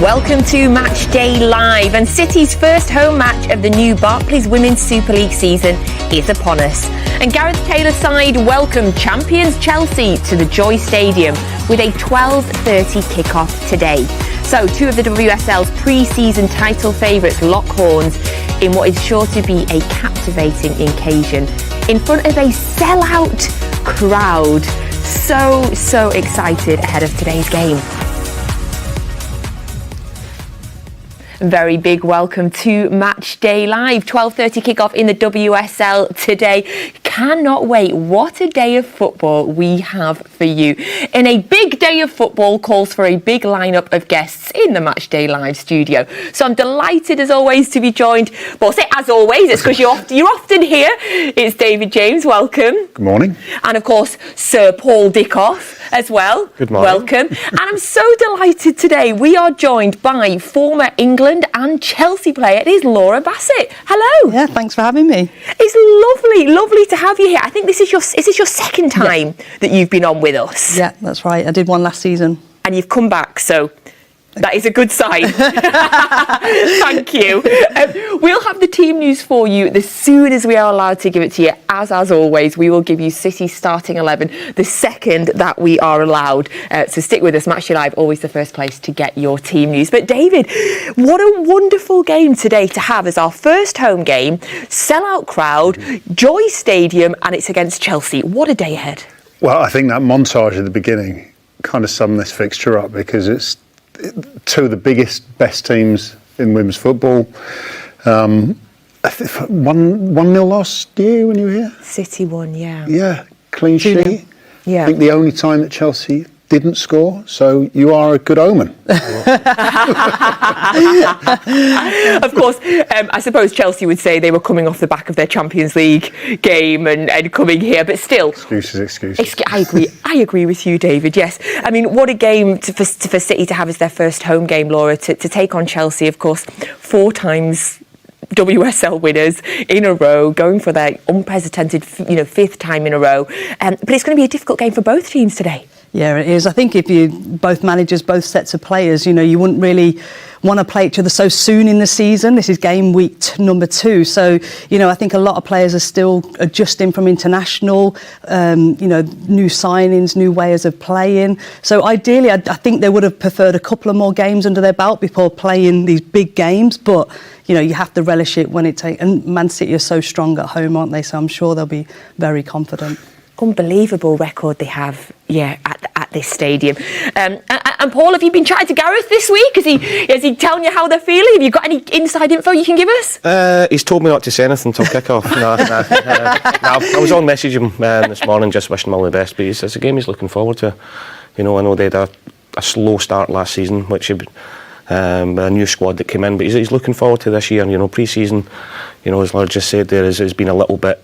Welcome to MatchDay Live, and City's first home match of the new Barclays Women's Super League season is upon us. And Gareth Taylor's side welcome champions Chelsea to the Joie Stadium with a 12:30 kickoff today. So two of the WSL's pre-season title favourites lock horns in what is sure to be a captivating occasion in front of a sellout crowd. So excited ahead of today's game. Very big welcome to MatchDay Live. 12:30 kickoff in the WSL today. Cannot wait. What a day of football we have for you. And a big day of football calls for a big lineup of guests in the MatchDay Live studio. So I'm delighted as always to be joined. Well, I say as always, it's because you're often here. It's David James, welcome. Good morning. And of course, Sir Paul Dickov as well. Good morning. Welcome. And I'm so delighted today. We are joined by former England and Chelsea player. It is Laura Bassett. Hello. Yeah, thanks for having me. It's lovely to have you here. I think this is your second time that you've been on with us. Yeah, that's right. I did one last season. And you've come back, so that is a good sign. Thank you. We'll have the team news for you as soon as we are allowed to give it to you. As always, we will give you City's starting 11 the second that we are allowed. So stick with us. MatchDay Live, always the first place to get your team news. But David, what a wonderful game today to have as our first home game. Sellout crowd, Joie Stadium, and it's against Chelsea. What a day ahead. Well, I think that montage at the beginning kind of summed this fixture up, because it's two of the best teams in women's football. I think 1-0 last year when you were here. City won, yeah. Yeah, clean sheet. Yeah. I think the only time that Chelsea didn't score, so you are a good omen. Of course, I suppose Chelsea would say they were coming off the back of their Champions League game and coming here, but still. Excuses. I agree with you, David, yes. I mean, what a game for City to have as their first home game, Laura, to take on Chelsea, of course, 4 times WSL winners in a row, going for their unprecedented, 5th time in a row. But it's going to be a difficult game for both teams today. Yeah, it is. I think if you both managers, both sets of players, you wouldn't really want to play each other so soon in the season. This is game week number 2. So, I think a lot of players are still adjusting from international, new signings, new ways of playing. So ideally, I think they would have preferred a couple of more games under their belt before playing these big games. But, you have to relish it when it takes. And Man City are so strong at home, aren't they? So I'm sure they'll be very confident. Unbelievable record they have, at this stadium. And Paul, have you been chatting to Gareth this week? Is he telling you how they're feeling? Have you got any inside info you can give us? He's told me not to say anything until kick-off. I was on message him this morning, just wishing him all the best. But it's a game he's looking forward to. I know they had a slow start last season, which a new squad that came in, but he's looking forward to this year. Pre-season, as Laura just said, has been a little bit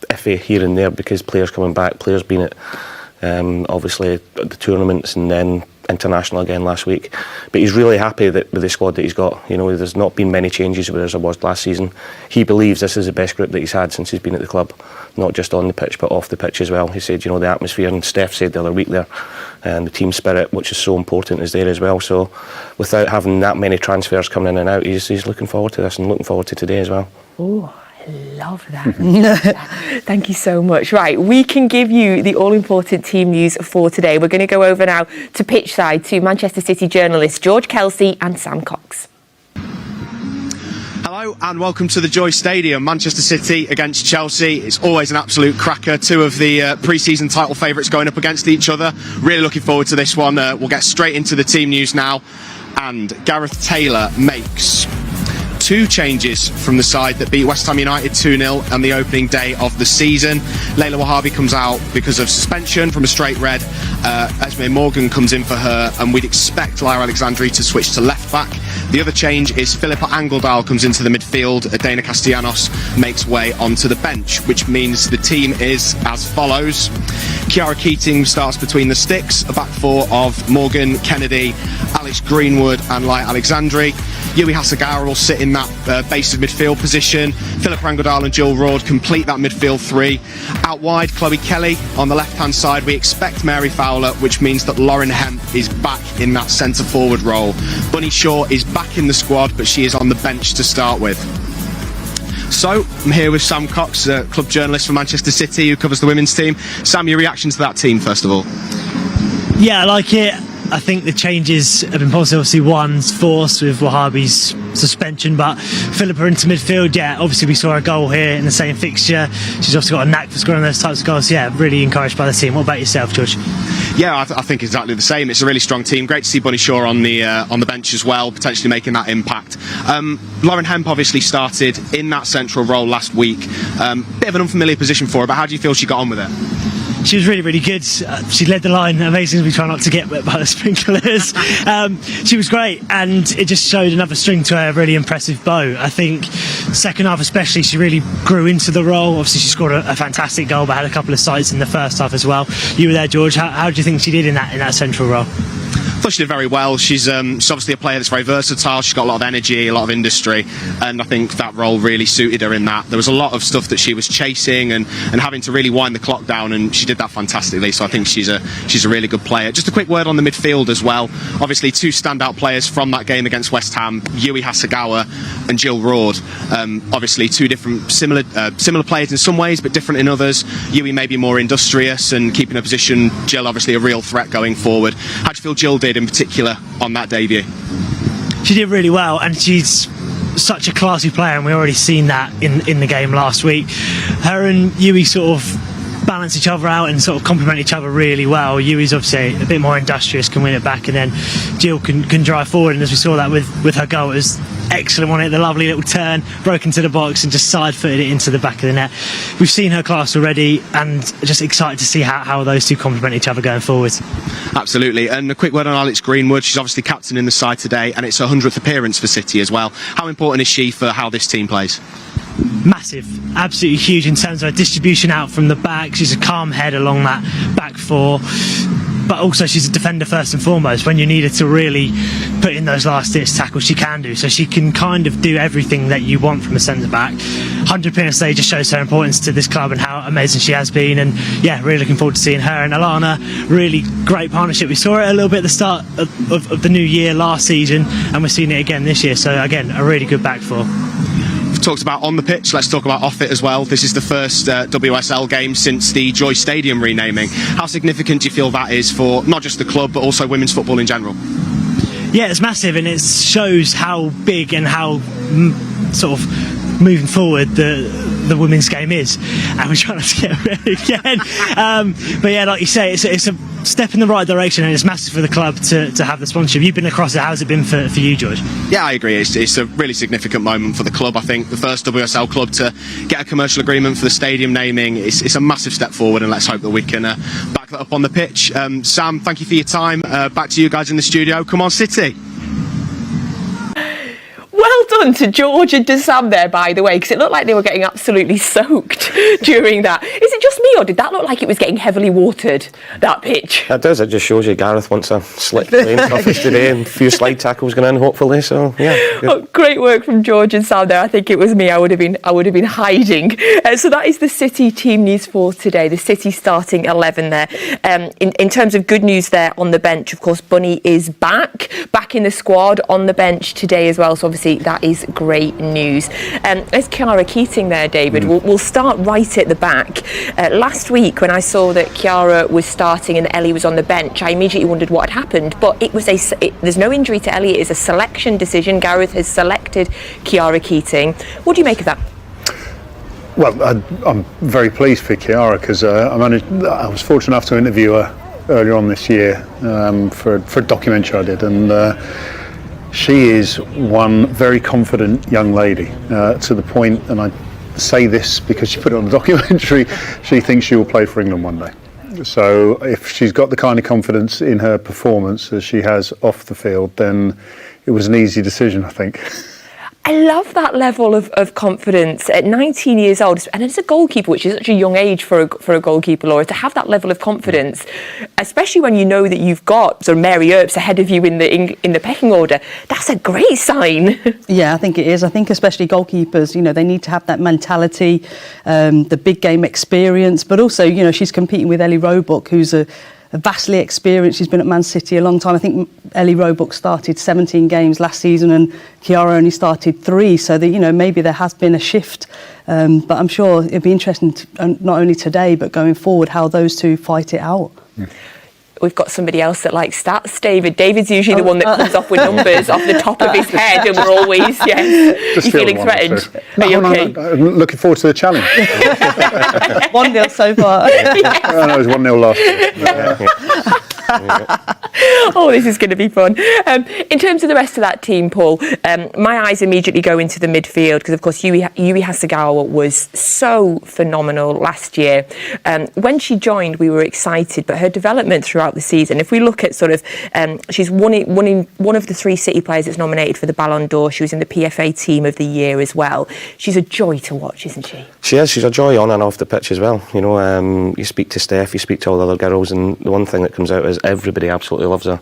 iffy here and there because players coming back, players being at obviously at the tournaments and then international again last week. But he's really happy with the squad that he's got. There's not been many changes whereas there was last season. He believes this is the best group that he's had since he's been at the club, not just on the pitch but off the pitch as well. He said, the atmosphere, and Steph said the other week there, and the team spirit, which is so important, is there as well. So without having that many transfers coming in and out, he's looking forward to this and looking forward to today as well. Oh, I love that. Thank you so much. Right, we can give you the all-important team news for today. We're going to go over now to pitch side to Manchester City journalists George Kelsey and Sam Cox. Hello and welcome to the Joie Stadium. Manchester City against Chelsea. It's always an absolute cracker. 2 of the pre-season title favourites going up against each other. Really looking forward to this one. We'll get straight into the team news now. And Gareth Taylor makes 2 changes from the side that beat West Ham United 2-0 on the opening day of the season. Layla Wahhabi comes out because of suspension from a straight red. Esme Morgan comes in for her, and we'd expect Lyra Alexandri to switch to left back. The other change is Philippa Angeldal comes into the midfield. Dana Castellanos makes way onto the bench, which means the team is as follows. Kiara Keating starts between the sticks, a back 4 of Morgan, Kennedy, Alice Greenwood and Lyra Alexandri. Joie Stadium will sit in that base of midfield position. Philippa Angodal and Jill Roord complete that midfield three. Out wide, Chloe Kelly. On the left-hand side, we expect Mary Fowler, which means that Lauren Hemp is back in that centre-forward role. Bunny Shaw is back in the squad, but she is on the bench to start with. So, I'm here with Sam Cox, club journalist for Manchester City, who covers the women's team. Sam, your reaction to that team, first of all? Yeah, I like it. I think the changes have been positive. Obviously, one's forced with Wahhabi's suspension, but Philippa into midfield, yeah, obviously we saw a goal here in the same fixture. She's also got a knack for scoring those types of goals. Yeah, really encouraged by the team. What about yourself, George? Yeah, I think exactly the same. It's a really strong team. Great to see Bunny Shaw on the bench as well, potentially making that impact. Lauren Hemp obviously started in that central role last week. Bit of an unfamiliar position for her, but how do you feel she got on with it? She was really, really good. She led the line amazingly. We try not to get wet by the sprinklers. She was great, and it just showed another string to her really impressive bow. I think second half especially, she really grew into the role. Obviously, she scored a fantastic goal, but had a couple of sights in the first half as well. You were there, George. How do you think she did in that central role? I thought she did very well. She's obviously a player that's very versatile. She's got a lot of energy, a lot of industry, and I think that role really suited her in that. There was a lot of stuff that she was chasing and having to really wind the clock down, and she did that fantastically. So I think she's a really good player. Just a quick word on the midfield as well. Obviously, two standout players from that game against West Ham, Joie Stadium and Jill Roord. Obviously, two different similar players in some ways, but different in others. Joie maybe more industrious and keeping her position. Jill obviously a real threat going forward. How do you feel Jill did in particular on that debut? She did really well, and she's such a classy player, and we already seen that in the game last week. Her and Joie sort of balance each other out and sort of complement each other really well. Yui's obviously a bit more industrious, can win it back, and then Jill can drive forward, and as we saw that with her goal, it was excellent on it, the lovely little turn, broke into the box and just side-footed it into the back of the net. We've seen her class already, and just excited to see how those two complement each other going forward. Absolutely. And a quick word on Alex Greenwood. She's obviously captain in the side today, and it's her 100th appearance for City as well. How important is she for how this team plays? Massive, absolutely huge in terms of her distribution out from the back. She's a calm head along that back four, but also she's a defender first and foremost. When you need her to really put in those last ditch tackles, she can do. So she can kind of do everything that you want from a centre back. 100 appearance today just shows her importance to this club and how amazing she has been. And yeah, really looking forward to seeing her and Alana. Really great partnership. We saw it a little bit at the start of the new year last season, and we're seeing it again this year. So again, a really good back four. Talked about on the pitch, let's talk about off it as well. This is the first WSL game since the Joie Stadium renaming. How significant do you feel that is for not just the club but also women's football in general? Yeah, it's massive, and it shows how big and how sort of moving forward the women's game is, and we're trying to get it again. But yeah, like you say, it's a step in the right direction, and it's massive for the club to have the sponsorship. You've been across it. How's it been for you, George? Yeah, I agree. It's a really significant moment for the club. I think the first WSL club to get a commercial agreement for the stadium naming, it's a massive step forward, and let's hope that we can back that up on the pitch. Sam, thank you for your time. Back to you guys in the studio. Come on, City. Well done to George and to Sam there, by the way, because it looked like they were getting absolutely soaked during that. Is it just me, or did that look like it was getting heavily watered, that pitch? It does. It just shows you Gareth wants a slick playing surface today and a few slide tackles going in, hopefully. So yeah. Oh, great work from George and Sam there. I think it was me. I would have been hiding. So that is the City team news for today. The City starting 11 there. In terms of good news there on the bench, of course, Bunny is back in the squad on the bench today as well. So obviously that is great news. There's Chiara Keating there, David. We'll start right at the back. Last week when I saw that Chiara was starting and Ellie was on the bench, I immediately wondered what had happened, but it was there's no injury to Ellie. It is a selection decision. Gareth has selected Chiara Keating. What do you make of that? Well, I'm very pleased for Chiara because I was fortunate enough to interview her earlier on this year for a documentary I did, and she is one very confident young lady to the point, and I say this because she put it on the documentary, she thinks she will play for England one day. So if she's got the kind of confidence in her performance as she has off the field, then it was an easy decision, I think. I love that level of confidence at 19 years old, and as a goalkeeper, which is such a young age for a goalkeeper, Laura, to have that level of confidence, especially when you know that you've got sort of Mary Earps ahead of you in the pecking order. That's a great sign. Yeah, I think it is. I think especially goalkeepers, they need to have that mentality, the big game experience, but also, she's competing with Ellie Roebuck, who's a vastly experienced. She's been at Man City a long time. I think Ellie Roebuck started 17 games last season and Chiara only started 3, so that maybe there has been a shift, but I'm sure it'd be interesting not only today but going forward how those two fight it out. We've got somebody else that likes stats, David. David's usually the one that comes off with numbers off the top of his head, and we're always, yes. You feeling threatened? Are you okay? No, I'm looking forward to the challenge. 1-0 so far. Yes. Oh, no, it was 1-0 last. Oh, this is going to be fun. In terms of the rest of that team, Paul, my eyes immediately go into the midfield because, of course, Yui Hasegawa was so phenomenal last year. When she joined, we were excited, but her development throughout the season, if we look at sort of, she's one of the 3 City players that's nominated for the Ballon d'Or. She was in the PFA Team of the Year as well. She's a joy to watch, isn't she? She is. She's a joy on and off the pitch as well. You speak to Steph, you speak to all the other girls, and the one thing that comes out is everybody absolutely loves her.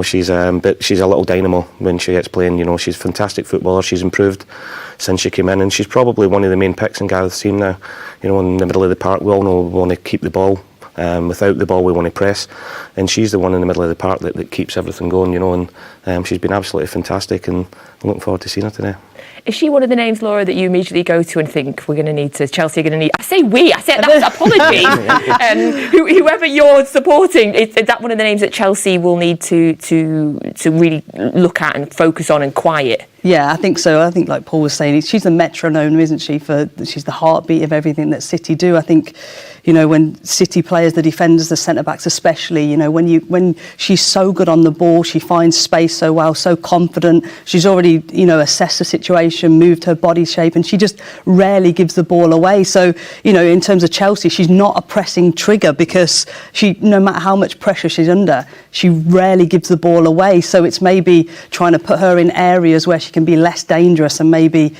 She's but she's a little dynamo when she gets playing. She's a fantastic footballer. She's improved since she came in, and she's probably one of the main picks in Gareth's team now. In the middle of the park, we all know we want to keep the ball. Without the ball, we want to press, and she's the one in the middle of the park that keeps everything going. And she's been absolutely fantastic, and I'm looking forward to seeing her today. Is she one of the names, Laura, that you immediately go to and think Chelsea are going to need? I say we. I said that's apologies. Whoever you're supporting, is that one of the names that Chelsea will need to really look at and focus on and quiet? Yeah, I think so. I think, like Paul was saying, she's the metronome, isn't she? She's the heartbeat of everything that City do. I think, when City players, the defenders, the centre-backs especially, when she's so good on the ball, she finds space so well, so confident. She's already, assessed the situation, moved her body shape, and she just rarely gives the ball away. So, in terms of Chelsea, she's not a pressing trigger because no matter how much pressure she's under, she rarely gives the ball away. So it's maybe trying to put her in areas where she can be less dangerous and maybe,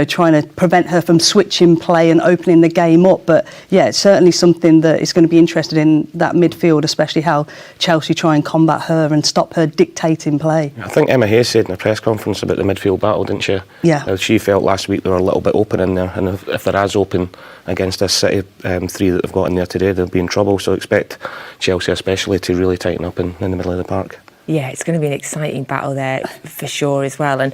trying to prevent her from switching play and opening the game up. But yeah, it's certainly something that is going to be interested in that midfield, especially how Chelsea try and combat her and stop her dictating play. I think Emma Hayes said in a press conference about the midfield battle, didn't she? Yeah. She felt last week they were a little bit open in there, and if they're as open against this City 3 that they've got in there today, they'll be in trouble. So expect Chelsea especially to really tighten up in the middle of the park. Yeah, it's going to be an exciting battle there for sure as well. And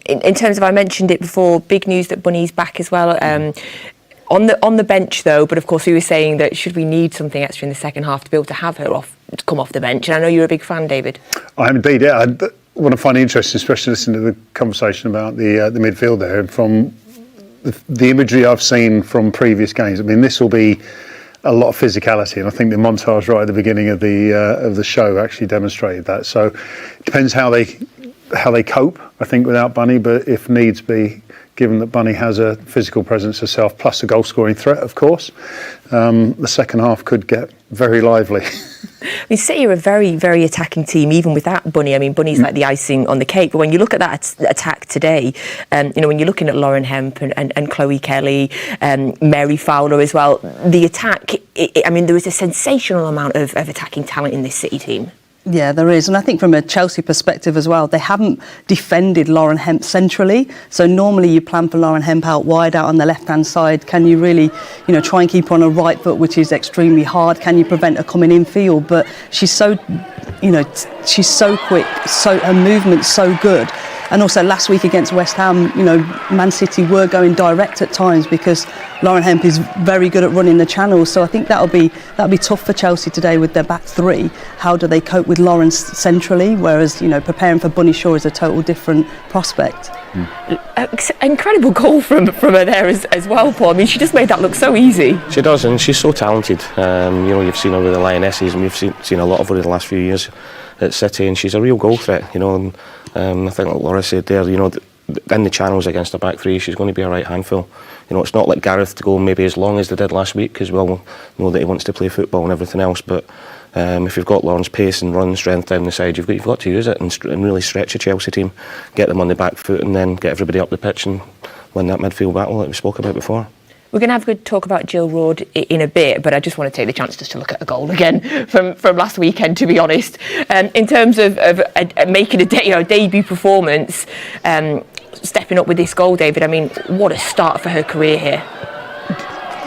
in terms of, I mentioned it before, big news that Bunny's back as well. On the bench though, but of course we were saying that should we need something extra in the second half to be able to have her come off the bench. And I know you're a big fan, David. I am indeed, yeah. What I find interesting, especially listening to the conversation about the midfield there, and from the imagery I've seen from previous games, I mean, this will be a lot of physicality, and I think the montage right at the beginning of the show actually demonstrated that. So it depends how they cope, I think, without Bunny, but if needs be, given that Bunny has a physical presence herself plus a goal scoring threat, of course, the second half could get very lively. I mean, City are a very, very attacking team, even without Bunny. I mean, Bunny's like the icing on the cake. But when you look at that attack today, when you're looking at Lauren Hemp and Chloe Kelly, Mary Fowler as well, the attack, there is a sensational amount of attacking talent in this City team. Yeah, there is. And I think from a Chelsea perspective as well, they haven't defended Lauren Hemp centrally. So normally you plan for Lauren Hemp out wide, out on the left-hand side. Can you really, try and keep her on her right foot, which is extremely hard? Can you prevent her coming in field? But she's so, she's so quick, so her movement's so good. And also last week against West Ham, Man City were going direct at times because Lauren Hemp is very good at running the channels. So I think that'll be tough for Chelsea today with their back 3. How do they cope with Lauren centrally? Whereas, preparing for Bunny Shaw is a total different prospect. Incredible goal from her there as well, Paul. I mean, she just made that look so easy. She does, and she's so talented. You've seen her with the Lionesses, and we've seen a lot of her in the last few years at City, and she's a real goal threat, and I think like Laura said there, in the channels against the back 3, she's going to be a right handful. It's not like Gareth to go maybe as long as they did last week, because we all know that he wants to play football and everything else, but If you've got Lauren's pace and run strength down the side, you've got to use it and really stretch the Chelsea team, get them on the back foot, and then get everybody up the pitch and win that midfield battle that we spoke about before. We're going to have a good talk about Jill Roord in a bit, but I just want to take the chance just to look at a goal again from last weekend, to be honest. In terms of making a debut performance, stepping up with this goal, David, I mean, what a start for her career here.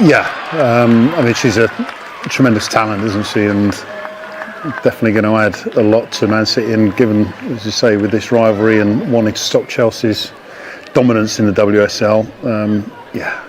Yeah, I mean, she's a tremendous talent, isn't she? And definitely going to add a lot to Man City, and given, as you say, with this rivalry and wanting to stop Chelsea's dominance in the WSL, yeah,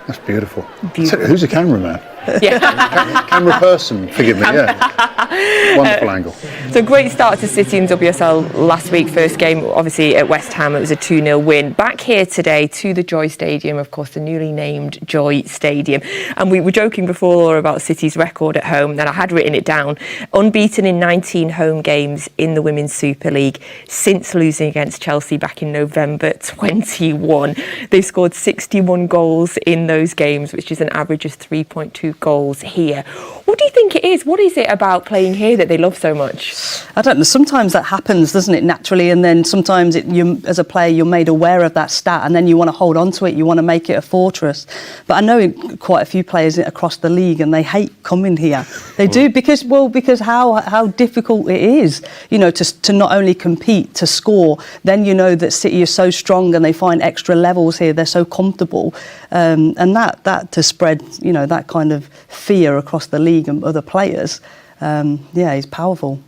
that's beautiful. So, who's the cameraman? Yeah. Camera person, forgive me, yeah. Wonderful angle. So great start to City in WSL last week. First game, obviously, at West Ham. It was a 2-0 win. Back here today to the Joie Stadium, of course, the newly named Joie Stadium. And we were joking before about City's record at home, and I had written it down. Unbeaten in 19 home games in the Women's Super League since losing against Chelsea back in November 21. They've scored 61 goals in those games, which is an average of 3.2 goals here. What do you think it is? What is it about playing here that they love so much? I don't know. Sometimes that happens, doesn't it, naturally? And then sometimes you, as a player, you're made aware of that stat, and then you want to hold on to it. You want to make it a fortress. But I know quite a few players across the league, and they hate coming here. They do because how difficult it is, you know, to not only compete, to score. Then you know that City is so strong, and they find extra levels here. They're so comfortable, and that to spread, you know, that kind of fear across the league and other players, yeah, he's powerful.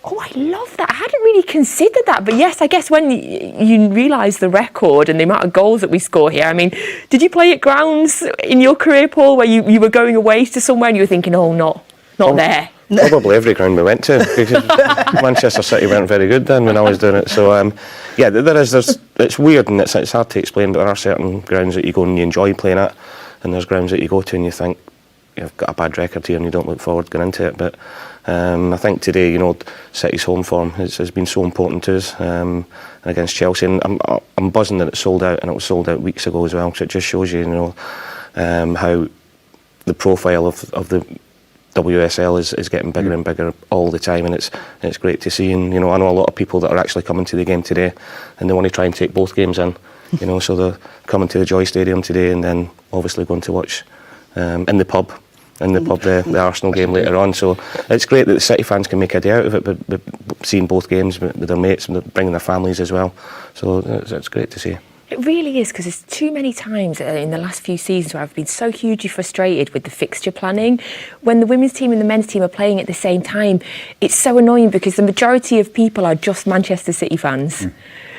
Oh, I love that. I hadn't really considered that. But yes, I guess when you realise the record and the amount of goals that we score here, I mean, did you play at grounds in your career, Paul, where you were going away to somewhere and you were thinking, oh, not there? Probably every ground we went to, because Manchester City weren't very good then when I was doing it. So, yeah, it's weird and it's hard to explain, but there are certain grounds that you go and you enjoy playing at, and there's grounds that you go to and you think, you've got a bad record here and you don't look forward going into it. But I think today, you know, City's home form has been so important to us against Chelsea, and I'm buzzing that it's sold out, and it was sold out weeks ago as well. So it just shows you, you know, how the profile of the WSL is getting bigger and bigger all the time, and it's great to see. And you know, I know a lot of people that are actually coming to the game today, and they want to try and take both games in. You know, so they're coming to the Joie Stadium today, and then obviously going to watch in the pub the Arsenal game later on. So it's great that the City fans can make a day out of it, but seeing both games with their mates and bringing their families as well. So it's great to see. It really is, because there's too many times in the last few seasons where I've been so hugely frustrated with the fixture planning. When the women's team and the men's team are playing at the same time, it's so annoying because the majority of people are just Manchester City fans.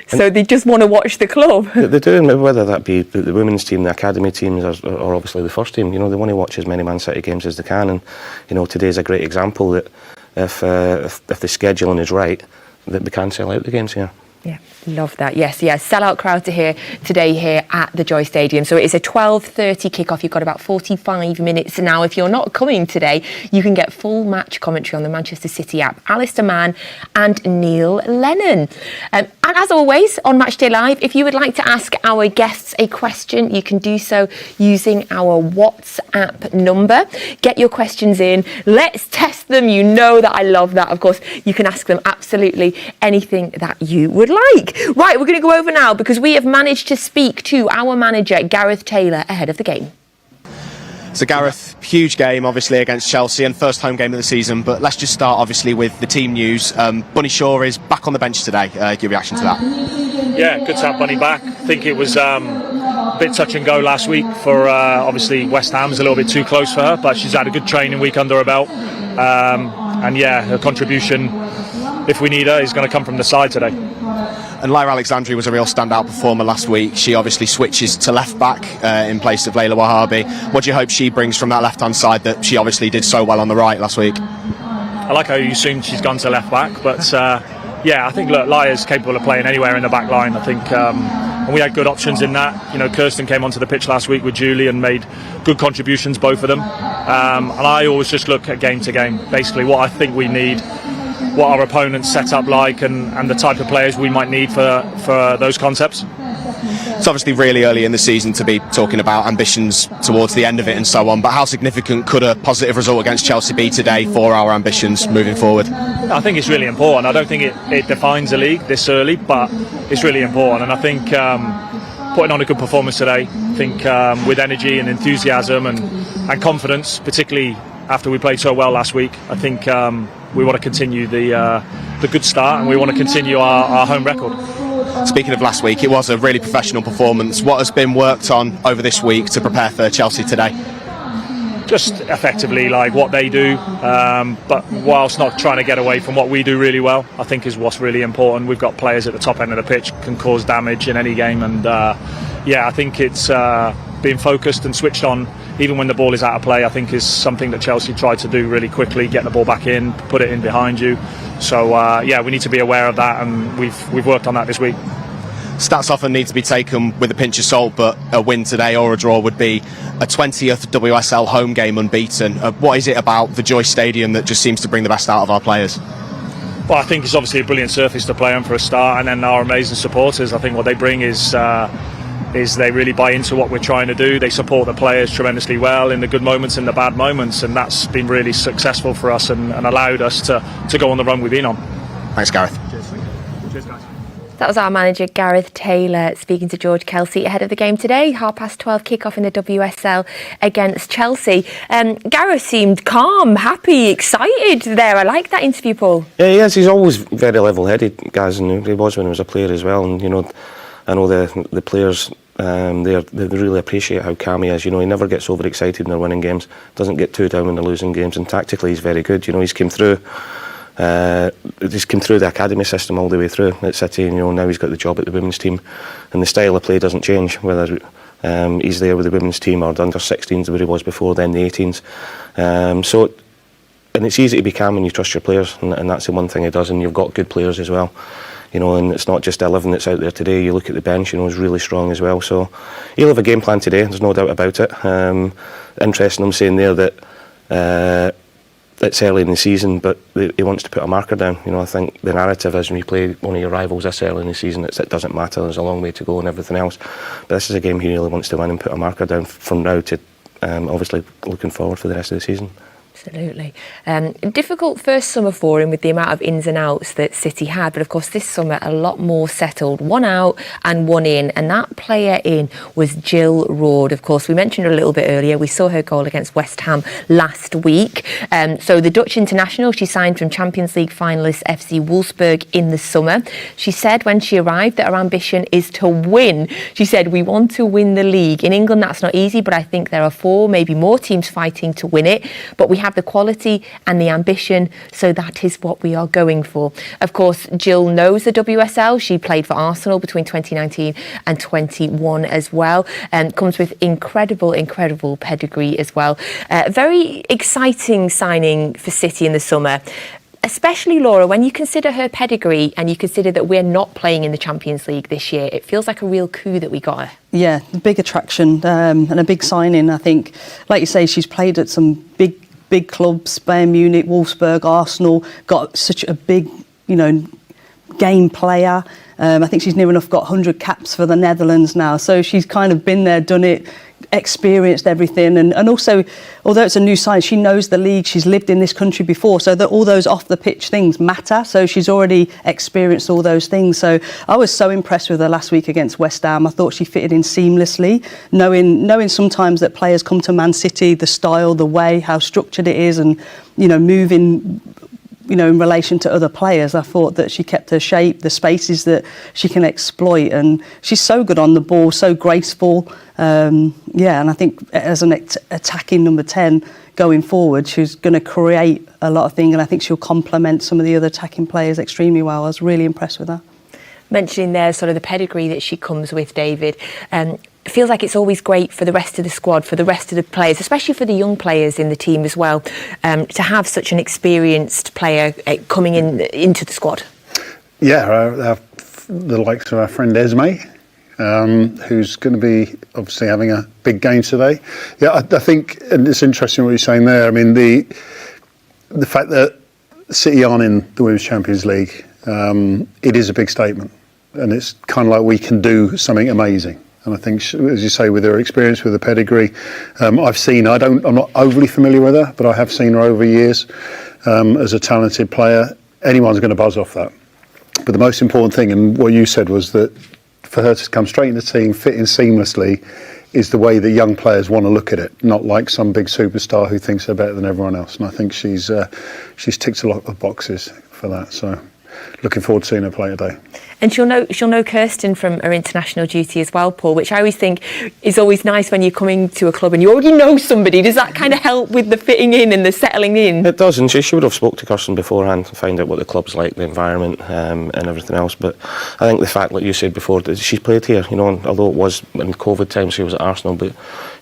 So they just want to watch the club. They do, and whether that be the women's team, the academy teams, or obviously the first team. You know, they want to watch as many Man City games as they can, and you know, today's a great example that if the scheduling is right, that they can sell out the games here. Yeah, love that. Yes, sellout crowd today here at the Joie Stadium. So it's a 12:30 kickoff. You've got about 45 minutes now. If you're not coming today, you can get full match commentary on the Manchester City app. Alistair Mann and Neil Lennon. And as always, on MatchDay Live, if you would like to ask our guests a question, you can do so using our WhatsApp number. Get your questions in. Let's test them. You know that I love that. Of course, you can ask them absolutely anything that you would like. Right, we're going to go over now because we have managed to speak to our manager, Gareth Taylor, ahead of the game. So Gareth, huge game obviously against Chelsea and first home game of the season, but let's just start obviously with the team news. Bunny Shaw is back on the bench today. Your reaction to that? Yeah, good to have Bunny back. I think it was a bit touch and go last week for obviously West Ham was a little bit too close for her, but she's had a good training week under her belt, and yeah, her contribution, if we need her, is going to come from the side today. And Lyra Alexandri was a real standout performer last week. She obviously switches to left back in place of Layla Wahabi. What do you hope she brings from that left hand side that she obviously did so well on the right last week? I like how you assumed she's gone to left back, but yeah, I think Lyra's capable of playing anywhere in the back line. I think and we had good options in that. You know, Kirsten came onto the pitch last week with Julie and made good contributions, both of them. And I always just look at game to game, basically what I think we need, what our opponents set up like, and the type of players we might need for those concepts. It's obviously really early in the season to be talking about ambitions towards the end of it and so on, but how significant could a positive result against Chelsea be today for our ambitions moving forward? I think it's really important. I don't think it defines the league this early, but it's really important. And I think putting on a good performance today, I think with energy and enthusiasm and confidence, particularly after we played so well last week, I think we want to continue the good start, and we want to continue our home record. Speaking of last week, it was a really professional performance. What has been worked on over this week to prepare for Chelsea today? Just effectively like what they do, but whilst not trying to get away from what we do really well, I think is what's really important. We've got players at the top end of the pitch can cause damage in any game, and I think it's being focused and switched on even when the ball is out of play. I think is something that Chelsea tried to do really quickly, get the ball back in, put it in behind you. So we need to be aware of that, and we've worked on that this week. Stats often need to be taken with a pinch of salt, but a win today or a draw would be a 20th WSL home game unbeaten. What is it about the Joie Stadium that just seems to bring the best out of our players? Well, I think it's obviously a brilliant surface to play on for a start, and then our amazing supporters. I think what they bring is they really buy into what we're trying to do. They support the players tremendously well in the good moments and the bad moments, and that's been really successful for us and allowed us to go on the run we've been on. Thanks, Gareth. Cheers, guys. That was our manager, Gareth Taylor, speaking to George Kelsey ahead of the game today. 12:30 kick-off in the WSL against Chelsea. Gareth seemed calm, happy, excited there. I like that interview, Paul. Yeah, he is. He's always very level-headed, guys, and he was when he was a player as well. And, I know the players, they really appreciate how calm he is. He never gets overexcited when they're winning games, doesn't get too down when they're losing games, and tactically he's very good. He's came through the academy system all the way through at City, and now he's got the job at the women's team, and the style of play doesn't change whether he's there with the women's team or the under-16s where he was before, then the 18s. And it's easy to be calm when you trust your players, and that's the one thing he does, and you've got good players as well. And it's not just 11 that's out there today. You look at the bench, he's really strong as well. So he'll have a game plan today, there's no doubt about it. Interesting, I'm saying there that it's early in the season, but he wants to put a marker down. I think the narrative is when you play one of your rivals this early in the season, it doesn't matter, there's a long way to go and everything else. But this is a game he really wants to win and put a marker down from now to obviously looking forward for the rest of the season. Absolutely. Difficult first summer for him with the amount of ins and outs that City had, but of course this summer a lot more settled. One out and one in, and that player in was Jill Roord. Of course, we mentioned her a little bit earlier. We saw her goal against West Ham last week. So the Dutch international, she signed from Champions League finalist FC Wolfsburg in the summer. She said when she arrived that her ambition is to win. She said, we want to win the league. In England that's not easy, but I think there are 4, maybe more teams fighting to win it. But we have the quality and the ambition, so that is what we are going for. Of course, Jill knows the WSL. She played for Arsenal between 2019 and 21 as well, and comes with incredible pedigree as well. Very exciting signing for City in the summer. Especially, Laura, when you consider her pedigree and you consider that we're not playing in the Champions League this year, it feels like a real coup that we got her. Yeah, a big attraction and a big signing. I think, like you say, she's played at some big clubs, Bayern Munich, Wolfsburg, Arsenal, got such a big, game player. I think she's near enough got 100 caps for the Netherlands now. So she's kind of been there, done it, experienced everything. And also, although it's a new sign, she knows the league. She's lived in this country before. So that all those off-the-pitch things matter. So she's already experienced all those things. So I was so impressed with her last week against West Ham. I thought she fitted in seamlessly, knowing sometimes that players come to Man City, the style, the way, how structured it is, and, moving in relation to other players. I thought that she kept her shape, the spaces that she can exploit, and she's so good on the ball, so graceful. And I think as an attacking number 10 going forward, she's going to create a lot of things, and I think she'll complement some of the other attacking players extremely well. I was really impressed with her. Mentioning there sort of the pedigree that she comes with, David. It feels like it's always great for the rest of the squad, for the rest of the players, especially for the young players in the team as well, to have such an experienced player coming into the squad. Yeah, the likes of our friend Esme, who's going to be obviously having a big game today. Yeah, I think, and it's interesting what you're saying there. I mean, the fact that City aren't in the Women's Champions League, it is a big statement. and it's kind of like we can do something amazing. And I think, as you say, with her experience, with the pedigree, I've seen her. I'm not overly familiar with her, but I have seen her over years as a talented player. Anyone's going to buzz off that. But the most important thing, and what you said, was that for her to come straight in the team, fit in seamlessly, is the way that young players want to look at it, not like some big superstar who thinks they're better than everyone else. And I think she's ticked a lot of boxes for that. So looking forward to seeing her play today. And she'll know Kirsten from her international duty as well, Paul, which I always think is always nice when you're coming to a club and you already know somebody. Does that kind of help with the fitting in and the settling in? It does, and she would have spoke to Kirsten beforehand to find out what the club's like, the environment, and everything else. But I think the fact, like you said before, that she's played here, you know, and although it was in COVID times she was at Arsenal, but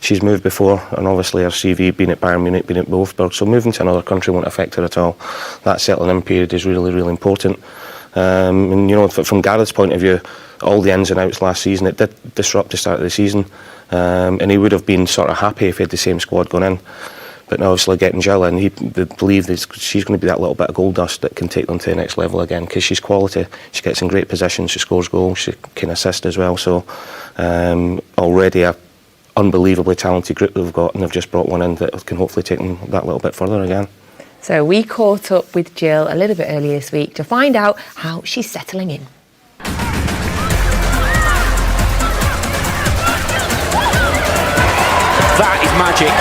she's moved before, and obviously her CV, being at Bayern Munich, being at Wolfsburg, so moving to another country won't affect her at all. That settling in period is really, really important. And you know, from Gareth's point of view, all the ins and outs last season, it did disrupt the start of the season, and he would have been sort of happy if he had the same squad going in. But now obviously getting Jill in, they believe that she's going to be that little bit of gold dust that can take them to the next level again, because she's quality. She gets in great positions, she scores goals, she can assist as well. So already a unbelievably talented group that we've got, and they've just brought one in that can hopefully take them that little bit further again. So we caught up with Jill a little bit earlier this week to find out how she's settling in. That is magic.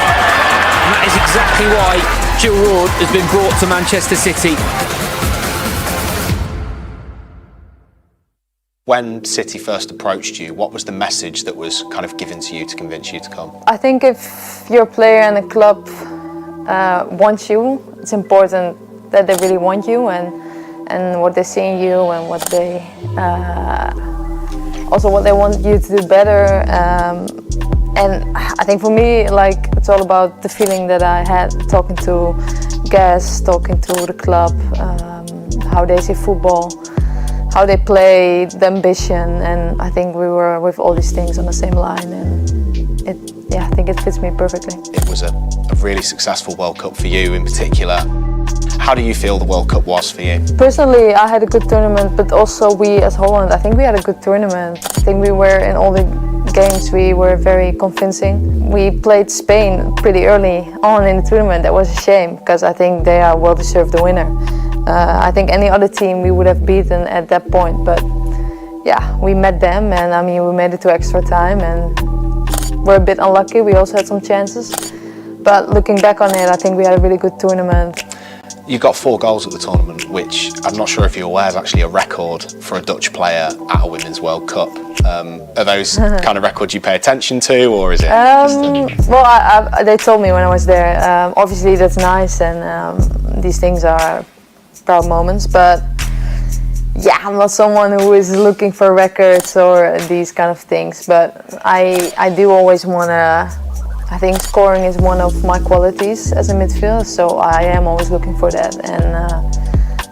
And that is exactly why Jill Roord has been brought to Manchester City. When City first approached you, what was the message that was kind of given to you to convince you to come? I think if you're a player and a club wants you, it's important that they really want you and what they see in you and what they also what they want you to do better. And I think for me, like, it's all about the feeling that I had talking to guests, talking to the club, how they see football, how they play, the ambition, and I think we were with all these things on the same line, and I think it fits me perfectly. It was a really successful World Cup for you in particular. How do you feel the World Cup was for you? Personally, I had a good tournament, but also we as Holland, I think we had a good tournament. I think we were in all the games, we were very convincing. We played Spain pretty early on in the tournament. That was a shame, because I think they are well deserved the winner. I think any other team we would have beaten at that point, but yeah, we met them, and I mean, we made it to extra time and we're a bit unlucky. We also had some chances, but looking back on it, I think we had a really good tournament. You got 4 goals at the tournament, which I'm not sure if you're aware is actually a record for a Dutch player at a Women's World Cup. Are those kind of records you pay attention to, or is it? Well, they told me when I was there. Obviously, that's nice, and these things are proud moments. But yeah, I'm not someone who is looking for records or these kind of things. But I do always want to. I think scoring is one of my qualities as a midfielder, so I am always looking for that, and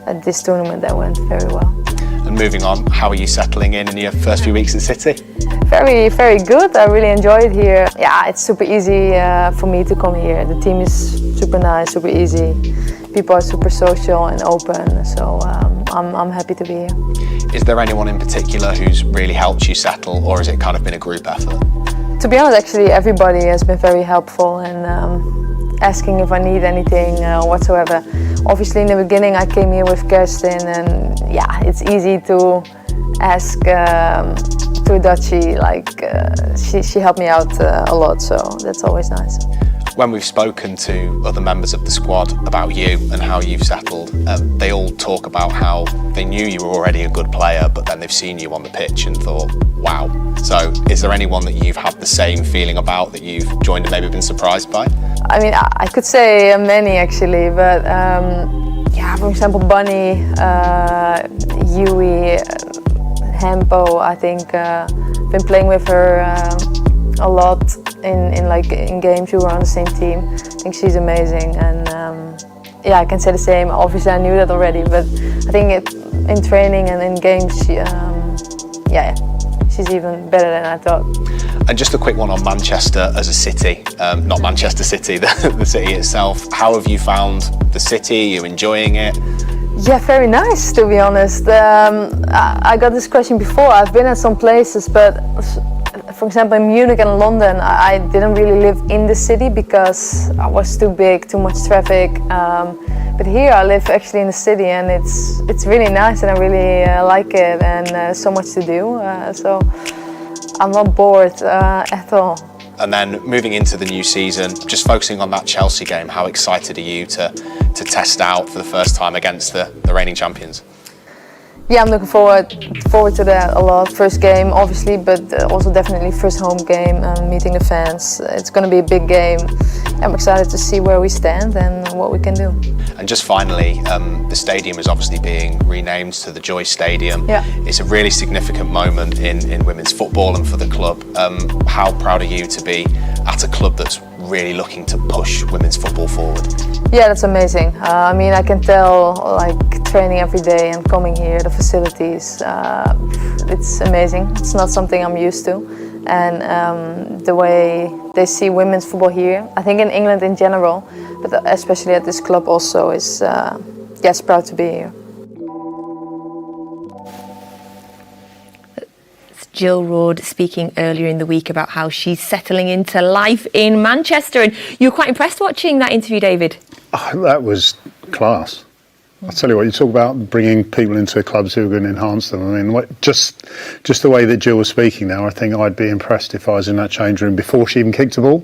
at this tournament that went very well. And moving on, how are you settling in your first few weeks at City? Very, very good. I really enjoy it here. Yeah, it's super easy for me to come here. The team is super nice, super easy. People are super social and open, so I'm happy to be here. Is there anyone in particular who's really helped you settle, or has it kind of been a group effort? To be honest, actually, everybody has been very helpful and asking if I need anything whatsoever. Obviously, in the beginning, I came here with Kirsten, and yeah, it's easy to ask to a Dutchie. Like she helped me out a lot, so that's always nice. When we've spoken to other members of the squad about you and how you've settled, they all talk about how they knew you were already a good player, but then they've seen you on the pitch and thought, wow. So is there anyone that you've had the same feeling about, that you've joined and maybe been surprised by? I mean, I could say many actually, but yeah, for example, Bunny, Yui, Hemp, I think been playing with her a lot in games. We were on the same team. I think she's amazing, and yeah, I can say the same. Obviously, I knew that already, but I think in training and in games, she's even better than I thought. And just a quick one on Manchester as a city, not Manchester City, the city itself. How have you found the city? Are you enjoying it? Yeah, very nice, to be honest. I got this question before. I've been at some places, but for example in Munich and London, I didn't really live in the city because I was too big, too much traffic. But here I live actually in the city, and it's really nice, and I really like it, and so much to do. So I'm not bored at all. And then moving into the new season, just focusing on that Chelsea game, how excited are you to test out for the first time against the reigning champions? Yeah, I'm looking forward to that a lot. First game, obviously, but also definitely first home game, meeting the fans. It's going to be a big game. I'm excited to see where we stand and what we can do. And just finally, the stadium is obviously being renamed to the Joie Stadium. Yeah. It's a really significant moment in women's football and for the club. How proud are you to be at a club that's really looking to push women's football forward? Yeah, that's amazing. I mean, I can tell, like, training every day and coming here, the facilities, it's amazing. It's not something I'm used to. And the way they see women's football here, I think in England in general, but especially at this club also, is yes, proud to be here. Jill Roord speaking earlier in the week about how she's settling into life in Manchester, and you were quite impressed watching that interview, David. Oh, that was class. I'll tell you what, you talk about bringing people into clubs who are going to enhance them. I mean, just the way that Jill was speaking now, I think I'd be impressed if I was in that change room before she even kicked the ball.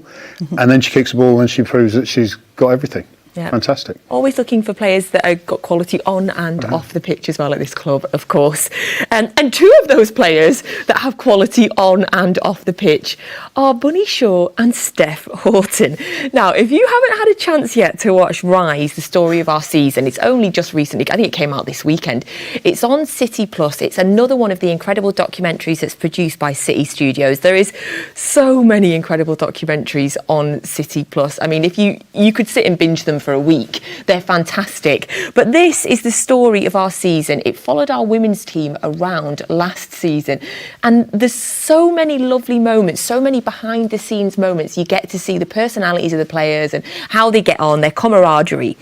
And then she kicks the ball and she proves that she's got everything. Yeah. Fantastic. Always looking for players that have got quality on and off the pitch as well at this club, of course. And two of those players that have quality on and off the pitch are Bunny Shaw and Steph Houghton. Now, if you haven't had a chance yet to watch Rise, the story of our season, it's only just recently, I think it came out this weekend. It's on City Plus. It's another one of the incredible documentaries that's produced by City Studios. There is so many incredible documentaries on City Plus. I mean, if you could sit and binge them for a week. They're fantastic. But this is the story of our season. It followed our women's team around last season. And there's so many lovely moments, so many behind the scenes moments. You get to see the personalities of the players and how they get on, their camaraderie.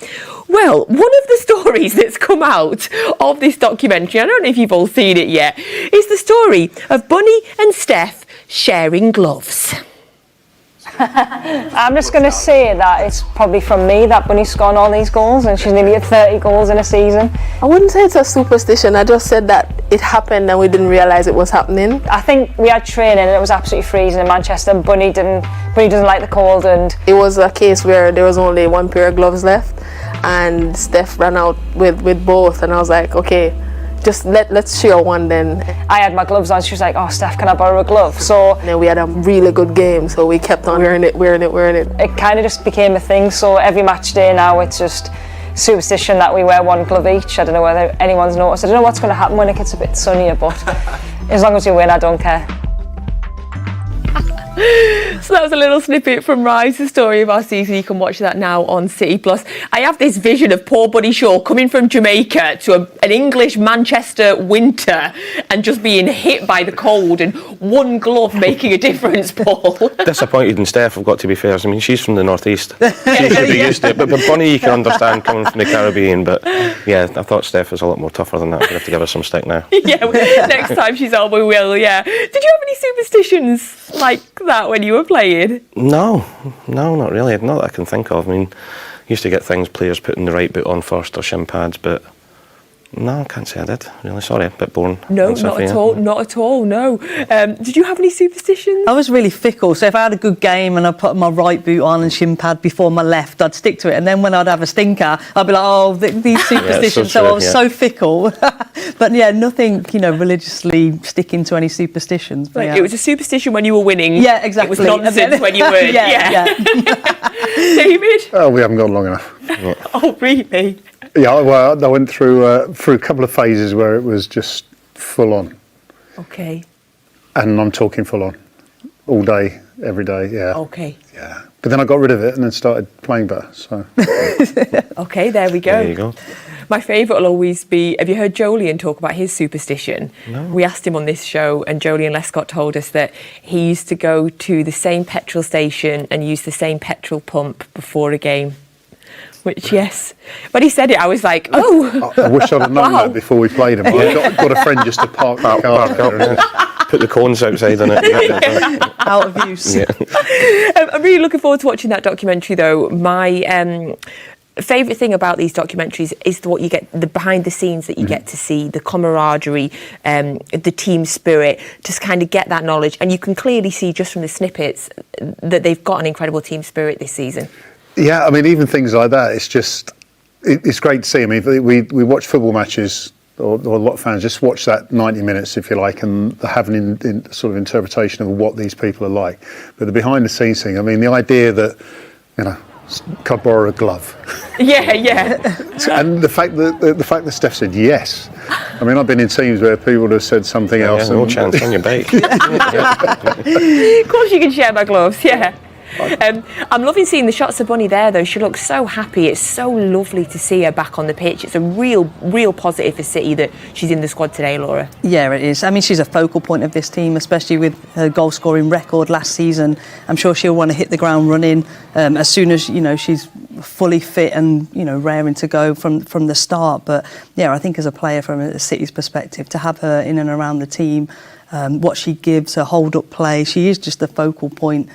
Well, one of the stories that's come out of this documentary, I don't know if you've all seen it yet, is the story of Bunny and Steph sharing gloves. I'm just going to say that it's probably from me that Bunny's scored all these goals, and she's nearly at 30 goals in a season. I wouldn't say it's a superstition, I just said that it happened and we didn't realise it was happening. I think we had training and it was absolutely freezing in Manchester, and Bunny doesn't like the cold, and it was a case where there was only one pair of gloves left and Steph ran out with both, and I was like, okay, just let's share one then. I had my gloves on, she was like, oh Steph, can I borrow a glove? So and then we had a really good game, so we kept on wearing it. It kind of just became a thing, so every match day now it's just superstition that we wear one glove each. I don't know whether anyone's noticed. I don't know what's going to happen when it gets a bit sunnier, but as long as you win, I don't care. So that was a little snippet from Rise, the story of our season. You can watch that now on City Plus. I have this vision of poor Bunny Shaw coming from Jamaica to an English Manchester winter and just being hit by the cold and one glove making a difference, Paul. Disappointed in Steph, I've got to be fair. I mean, she's from the northeast. She should be used to it. But Bunny, you can understand coming from the Caribbean. But yeah, I thought Steph was a lot more tougher than that. We have to give her some stick now. Yeah, next time she's on, we will, yeah. Did you have any superstitions like that when you were playing? No, not really. Not that I can think of. I mean, used to get players putting the right boot on first or shin pads, but no, I can't say I did. Really, sorry, a bit boring. No, not at all, no. Did you have any superstitions? I was really fickle, so if I had a good game and I put my right boot on and shin pad before my left, I'd stick to it, and then when I'd have a stinker, I'd be like, oh, these superstitions. Yeah, so I was so fickle. But yeah, nothing, religiously sticking to any superstitions. But, It was a superstition when you were winning. Yeah, exactly. It was nonsense when you weren't. yeah. David? Oh, we haven't gone long enough. Oh, really? Yeah, well, I went through a couple of phases where it was just full on. Okay. And I'm talking full on. All day, every day, yeah. Okay. Yeah. But then I got rid of it and then started playing better, so. Okay, there we go. There you go. My favourite will always be, have you heard Jolien talk about his superstition? No. We asked him on this show, and Jolien Lescott told us that he used to go to the same petrol station and use the same petrol pump before a game. Which, yes, when he said it, I was like, oh. I wish I'd have known that before we played him. I've got a friend just to park the car there. Put the cones outside on it. Out of use. Yeah. I'm really looking forward to watching that documentary, though. My favourite thing about these documentaries is what you get, the behind the scenes that you get to see, the camaraderie, the team spirit, just kind of get that knowledge. And you can clearly see just from the snippets that they've got an incredible team spirit this season. Yeah, I mean, even things like that, it's great to see. I mean, we watch football matches, or a lot of fans just watch that 90 minutes, if you like, and have an sort of interpretation of what these people are like. But the behind the scenes thing, I mean, the idea that, can I borrow a glove? Yeah. And the fact that Steph said yes. I mean, I've been in teams where people would have said something else. No chance on your bike. Of course you can share my gloves, yeah. I'm loving seeing the shots of Bunny there, though. She looks so happy. It's so lovely to see her back on the pitch. It's a real positive for City that she's in the squad today, Laura. Yeah, it is. I mean, she's a focal point of this team, especially with her goal-scoring record last season. I'm sure she'll want to hit the ground running as soon as she's fully fit and raring to go from the start. But yeah, I think as a player from a City's perspective, to have her in and around the team, what she gives, her hold-up play, she is just the focal point.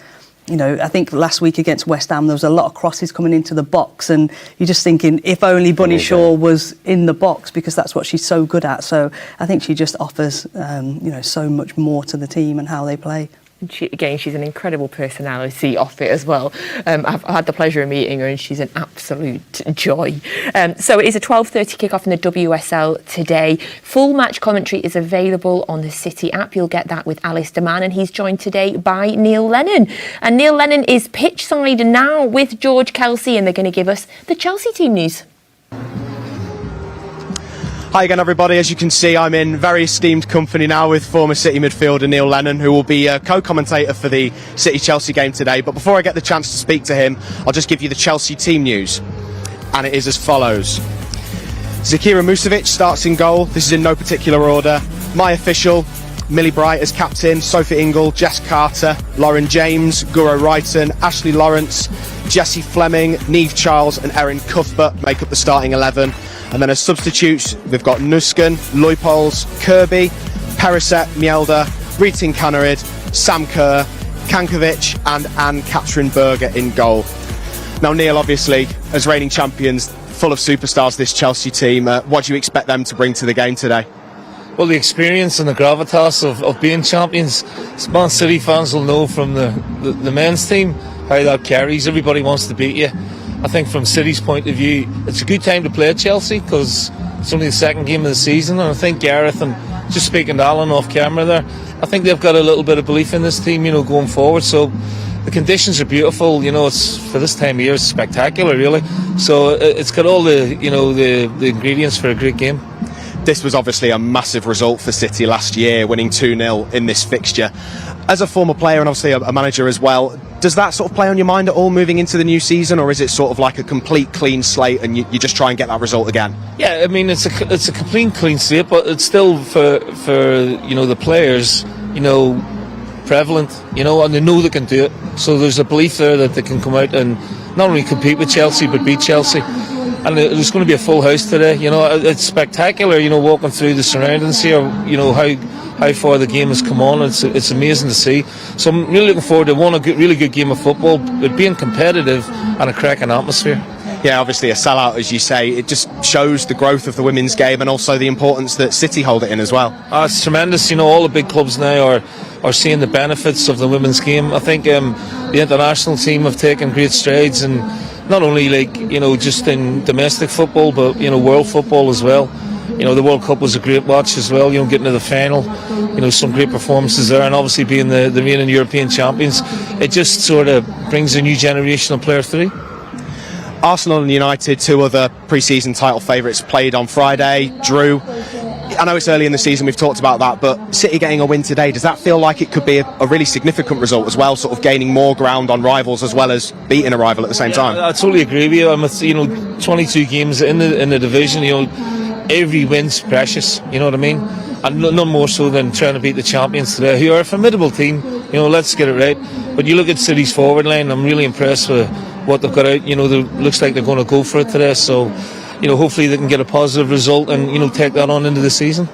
I think last week against West Ham, there was a lot of crosses coming into the box, and you're just thinking, if only Bunny Shaw was in the box, because that's what she's so good at. So I think she just offers, so much more to the team and how they play. She's an incredible personality off it as well. I've had the pleasure of meeting her, and she's an absolute joy. So it is a 12:30 kick-off in the WSL today. Full match commentary is available on the City app. You'll get that with Alice Deman, and he's joined today by Neil Lennon. And Neil Lennon is pitchside now with George Kelsey, and they're going to give us the Chelsea team news. Hi again, everybody. As you can see, I'm in very esteemed company now with former City midfielder Neil Lennon, who will be a co-commentator for the City-Chelsea game today. But before I get the chance to speak to him, I'll just give you the Chelsea team news. And it is as follows. Zakira Musovic starts in goal. This is in no particular order. My official, Millie Bright as captain, Sophie Ingle, Jess Carter, Lauren James, Guro Wrighton, Ashley Lawrence, Jessie Fleming, Niamh Charles and Erin Cuthbert make up the starting 11. And then as substitutes, we've got Nusken, Luypols, Kirby, Perisset, Mjelder, Ritin Kaneryd, Sam Kerr, Kankovic and Anne-Katrin Berger in goal. Now, Neil, obviously, as reigning champions, full of superstars, this Chelsea team, what do you expect them to bring to the game today? Well, the experience and the gravitas of being champions. Man City fans will know from the men's team how that carries. Everybody wants to beat you. I think from City's point of view, it's a good time to play at Chelsea because it's only the second game of the season, and I think Gareth, and just speaking to Alan off camera there, I think they've got a little bit of belief in this team, going forward. So the conditions are beautiful. It's for this time of year, it's spectacular, really. So it's got all the the ingredients for a great game. This was obviously a massive result for City last year, winning 2-0 in this fixture. As a former player and obviously a manager as well, does that sort of play on your mind at all moving into the new season, or is it sort of like a complete clean slate and you just try and get that result again? Yeah, I mean it's a complete clean slate, but it's still for the players prevalent, and they know they can do it. So there's a belief there that they can come out and not only compete with Chelsea but beat Chelsea. And there's going to be a full house today. It's spectacular. Walking through the surroundings here. How far the game has come on. It's amazing to see. So I'm really looking forward to really good game of football, but being competitive and a cracking atmosphere. Yeah, obviously a sellout, as you say. It just shows the growth of the women's game and also the importance that City hold it in as well. It's tremendous. All the big clubs now are seeing the benefits of the women's game. I think the international team have taken great strides, and not only just in domestic football, but world football as well. The World Cup was a great watch as well. Getting to the final, some great performances there, and obviously being the reigning European champions, it just sort of brings a new generation of players through. Arsenal and United, two other pre-season title favourites, played on Friday, drew. I know it's early in the season, we've talked about that, but City getting a win today, does that feel like it could be a really significant result as well, sort of gaining more ground on rivals as well as beating a rival at the same time? I totally agree with you. I'm 22 games in the division, every win's precious, you know what I mean? And none more so than trying to beat the champions today, who are a formidable team. Let's get it right. But you look at City's forward line, I'm really impressed with what they've got out. Looks like they're going to go for it today. So, hopefully they can get a positive result and take that on into the season.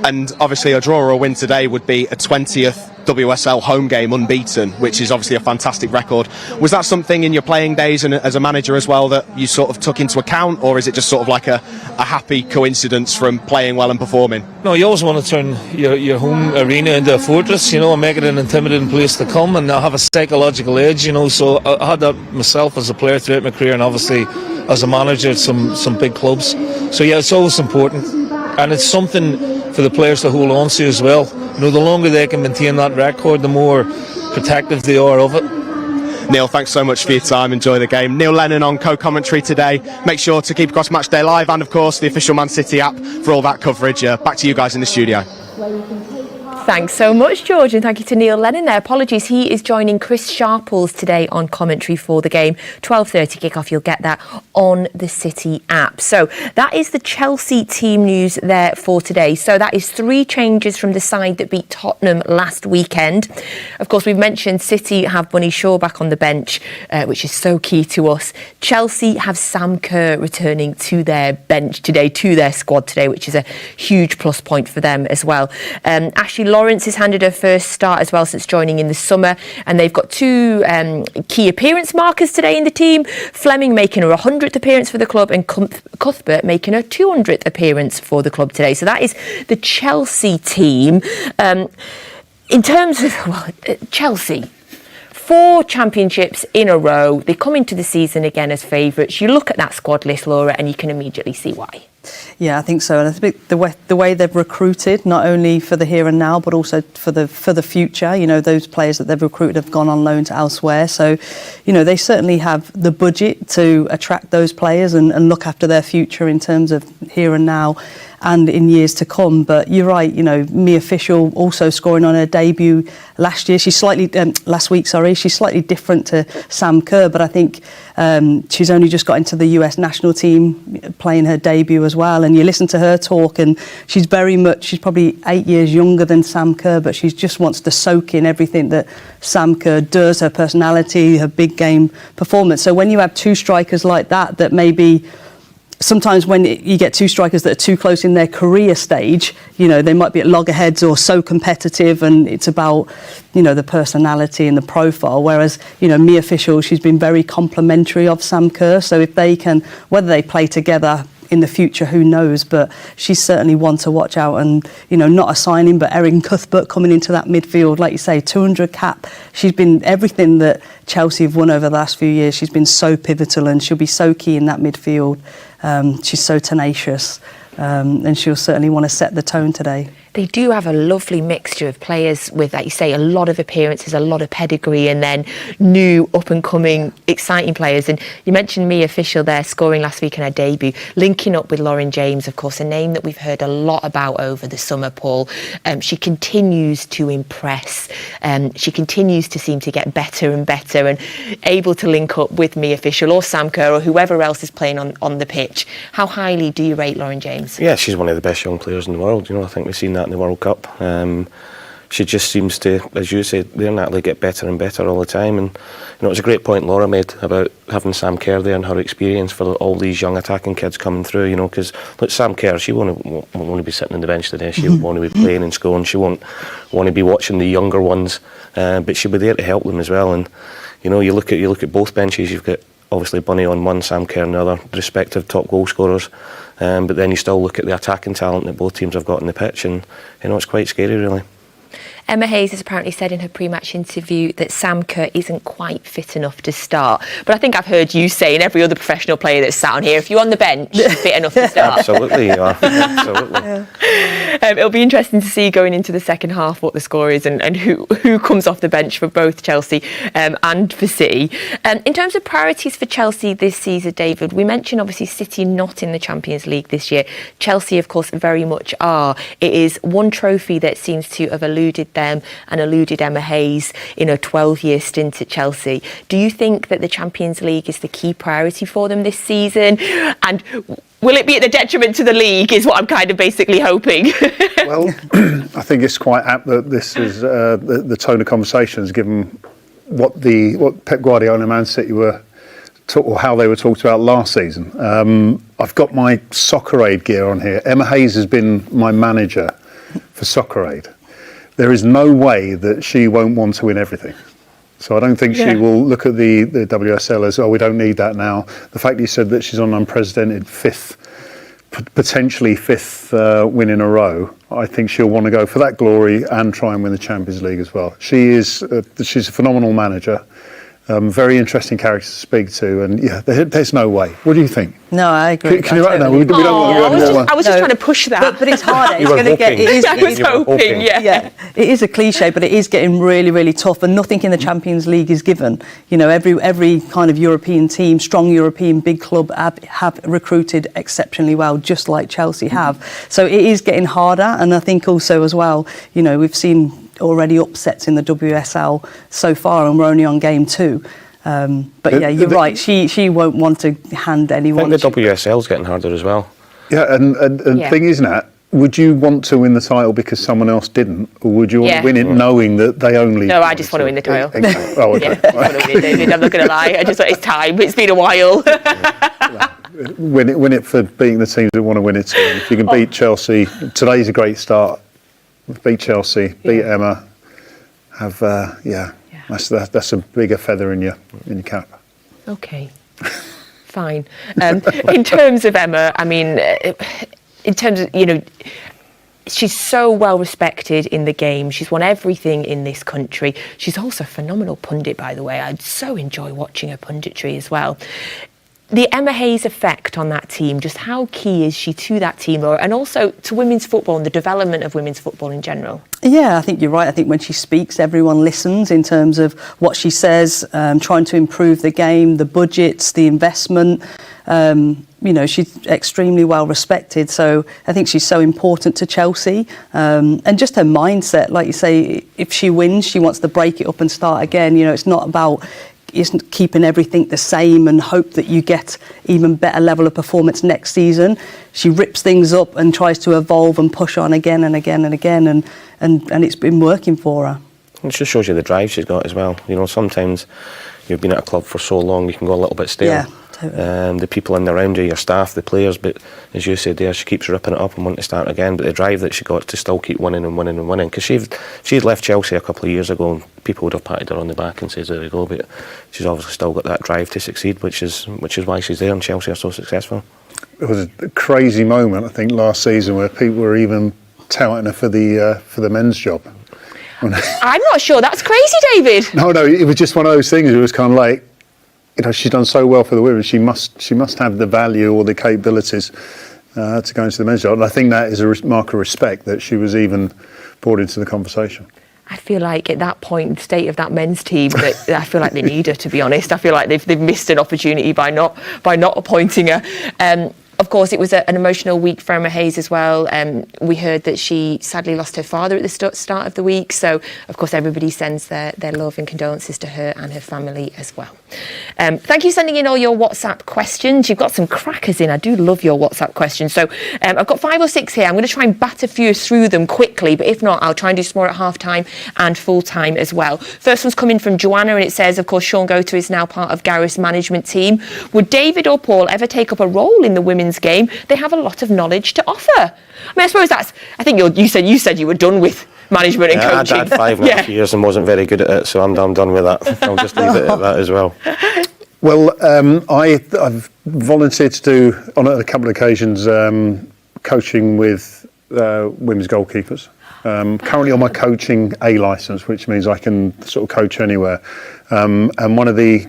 And obviously a draw or a win today would be a 20th WSL home game unbeaten, which is obviously a fantastic record. Was that something in your playing days and as a manager as well that you sort of took into account, or is it just sort of like a happy coincidence from playing well and performing? No, you always want to turn your home arena into a fortress, and make it an intimidating place to come and have a psychological edge, so I had that myself as a player throughout my career, and obviously as a manager at some big clubs. So yeah, it's always important, and it's something for the players to hold on to as well. The longer they can maintain that record, the more protective they are of it. Neil, thanks so much for your time. Enjoy the game. Neil Lennon on co-commentary today. Make sure to keep across Matchday Live and, of course, the official Man City app for all that coverage. Back to you guys in the studio. Thanks so much, George, and thank you to Neil Lennon there. Apologies, he is joining Chris Sharples today on commentary for the game. 12:30 kick-off, you'll get that on the City app. So that is the Chelsea team news there for today. So that is 3 changes from the side that beat Tottenham last weekend. Of course, we've mentioned City have Bunny Shaw back on the bench, which is so key to us. Chelsea have Sam Kerr returning to their bench today, to their squad today, which is a huge plus point for them as well. Ashley Lawrence has handed her first start as well since joining in the summer, and they've got 2 key appearance markers today in the team. Fleming making her 100th appearance for the club, and Cuthbert making her 200th appearance for the club today. So that is the Chelsea team. In terms of Chelsea, 4 championships in a row. They come into the season again as favourites. You look at that squad list, Laura, and you can immediately see why. Yeah, I think so, and I think the way they've recruited, not only for the here and now, but also for the future. Those players that they've recruited have gone on loan to elsewhere, so they certainly have the budget to attract those players and look after their future in terms of here and now and in years to come. But you're right, Mia Fischel also scoring on her debut last week. She's slightly different to Sam Kerr, but I think she's only just got into the US national team, playing her debut as well. And you listen to her talk, and she's probably 8 years younger than Sam Kerr, but she just wants to soak in everything that Sam Kerr does, her personality, her big game performance. So when you have 2 strikers like that maybe sometimes when you get 2 strikers that are too close in their career stage, they might be at loggerheads or so competitive, and it's about, the personality and the profile. Whereas, Mia Fischel, she's been very complimentary of Sam Kerr. So if they can, whether they play together in the future, who knows, but she's certainly one to watch out. And not a signing, but Erin Cuthbert coming into that midfield, like you say, 200 cap. She's been everything that Chelsea have won over the last few years. She's been so pivotal, and she'll be so key in that midfield. She's so tenacious, and she'll certainly want to set the tone today. They do have a lovely mixture of players with, like you say, a lot of appearances, a lot of pedigree, and then new up-and-coming, exciting players. And you mentioned Mia Fischel there, scoring last week in her debut, linking up with Lauren James, of course, a name that we've heard a lot about over the summer, Paul. She continues to impress. She continues to seem to get better and better, and able to link up with Mia Fischel or Sam Kerr or whoever else is playing on the pitch. How highly do you rate Lauren James? Yeah, she's one of the best young players in the world. I think we've seen that in the World Cup. She just seems to, as you said there, Natalie, get better and better all the time. And it was a great point Laura made about having Sam Kerr there and her experience for all these young attacking kids coming through. Because Sam Kerr, she won't want to be sitting on the bench today. She'll want to be playing and scoring. She won't want to be watching the younger ones, but she'll be there to help them as well. And you look at both benches. You've got obviously Bunny on one, Sam Kerr on the other, respective top goal scorers. But then you still look at the attacking talent that both teams have got on the pitch, and it's quite scary, really. Emma Hayes has apparently said in her pre-match interview that Sam Kerr isn't quite fit enough to start. But I think I've heard you say, and every other professional player that's sat on here, if you're on the bench, fit enough to start. Absolutely, you are. Absolutely. Yeah. It'll be interesting to see going into the second half what the score is and who comes off the bench for both Chelsea and for City. In terms of priorities for Chelsea this season, David, we mentioned obviously City not in the Champions League this year. Chelsea, of course, very much are. It is one trophy that seems to have eluded them and eluded Emma Hayes in a 12-year stint at Chelsea. Do you think that the Champions League is the key priority for them this season? And will it be at the detriment to the league, is what I'm kind of basically hoping? Well, I think it's quite apt that this is the tone of conversations, given what Pep Guardiola and Man City were or how they were talked about last season. I've got my Soccer Aid gear on here. Emma Hayes has been my manager for Soccer Aid. There is no way that she won't want to win everything. So I don't think she will look at the WSL as, oh, we don't need that now. The fact that you said that she's on an unprecedented potentially fifth win in a row, I think she'll want to go for that glory and try and win the Champions League as well. She's a phenomenal manager. Very interesting character to speak to, and there's no way. What do you think? No, I agree. Can you write that? I was just trying to push that. But it's harder. I was hoping. It is a cliche, but it is getting really, really tough, and nothing in the Champions League is given. You know, every kind of European team, strong European big club, have recruited exceptionally well, just like Chelsea have. So it is getting harder, and I think also as well, you know, we've seen already upsets in the WSL so far, and we're only on game 2. But yeah, you're right. She won't want to hand anyone. I think the WSL's getting harder as well. Yeah, and the thing is, Nat, would you want to win the title because someone else didn't, or would you want to win it knowing that they only? No, I just want to win the title. Oh, okay. I want to win it, David. I'm not going to lie. I just it's time. It's been a while. Win it for beating the teams that want to win it. Too. If you can beat Chelsea, today's a great start. Beat Chelsea, beat Emma. Have that's a bigger feather in your cap. Okay, fine. In terms of Emma, I mean, in terms of, you know, she's so well respected in the game. She's won everything in this country. She's also a phenomenal pundit, by the way. I so enjoy watching her punditry as well. The Emma Hayes effect on that team, just how key is she to that team, and also to women's football and the development of women's football in general? Yeah, I think you're right. I think when she speaks, everyone listens in terms of what she says, trying to improve the game, the budgets, the investment. You know, she's extremely well respected. So I think she's so important to Chelsea. And just her mindset, like you say, if she wins, she wants to break it up and start again. You know, it's not about isn't keeping everything the same and hope that you get even better level of performance next season. She rips things up and tries to evolve and push on again and again and again, and it's been working for her. It just shows you the drive she's got as well. You know, sometimes you've been at a club for so long, you can go a little bit stale. Yeah, totally. The people in and around you, your staff, the players, but as you said there, she keeps ripping it up and wanting to start again. But the drive that she got to still keep winning and winning and winning, because she'd left Chelsea a couple of years ago and people would have patted her on the back and said, there we go, but she's obviously still got that drive to succeed, which is why she's there and Chelsea are so successful. It was a crazy moment, I think, last season where people were even touting her for the men's job. I'm not sure that's crazy, David. No, it was just one of those things. It was kind of like, you know, she's done so well for the women. She must have the value or the capabilities to go into the men's job. And I think that is a mark of respect that she was even brought into the conversation. I feel like at that point, the state of that men's team, that I feel like they need her. To be honest, I feel like they've missed an opportunity by not appointing her. Of course, it was an emotional week for Emma Hayes as well. We heard that she sadly lost her father at the start of the week. So, of course, everybody sends their love and condolences to her and her family as well. Thank you for sending in all your WhatsApp questions. You've got some crackers in. I do love your WhatsApp questions. So I've got 5 or 6 here. I'm going to try and bat a few through them quickly. But if not, I'll try and do some more at half-time and full-time as well. First one's coming from Joanna, and it says, of course, Sean Goater is now part of Gareth's management team. Would David or Paul ever take up a role in the women's game? They have a lot of knowledge to offer. I mean, I suppose I think you said you were done with management and coaching. I had 5.5 years and wasn't very good at it, so I'm done with that. I'll just leave it at that as well. Well, I've volunteered to do on a couple of occasions coaching with women's goalkeepers. Currently on my coaching A licence, which means I can sort of coach anywhere. And one of the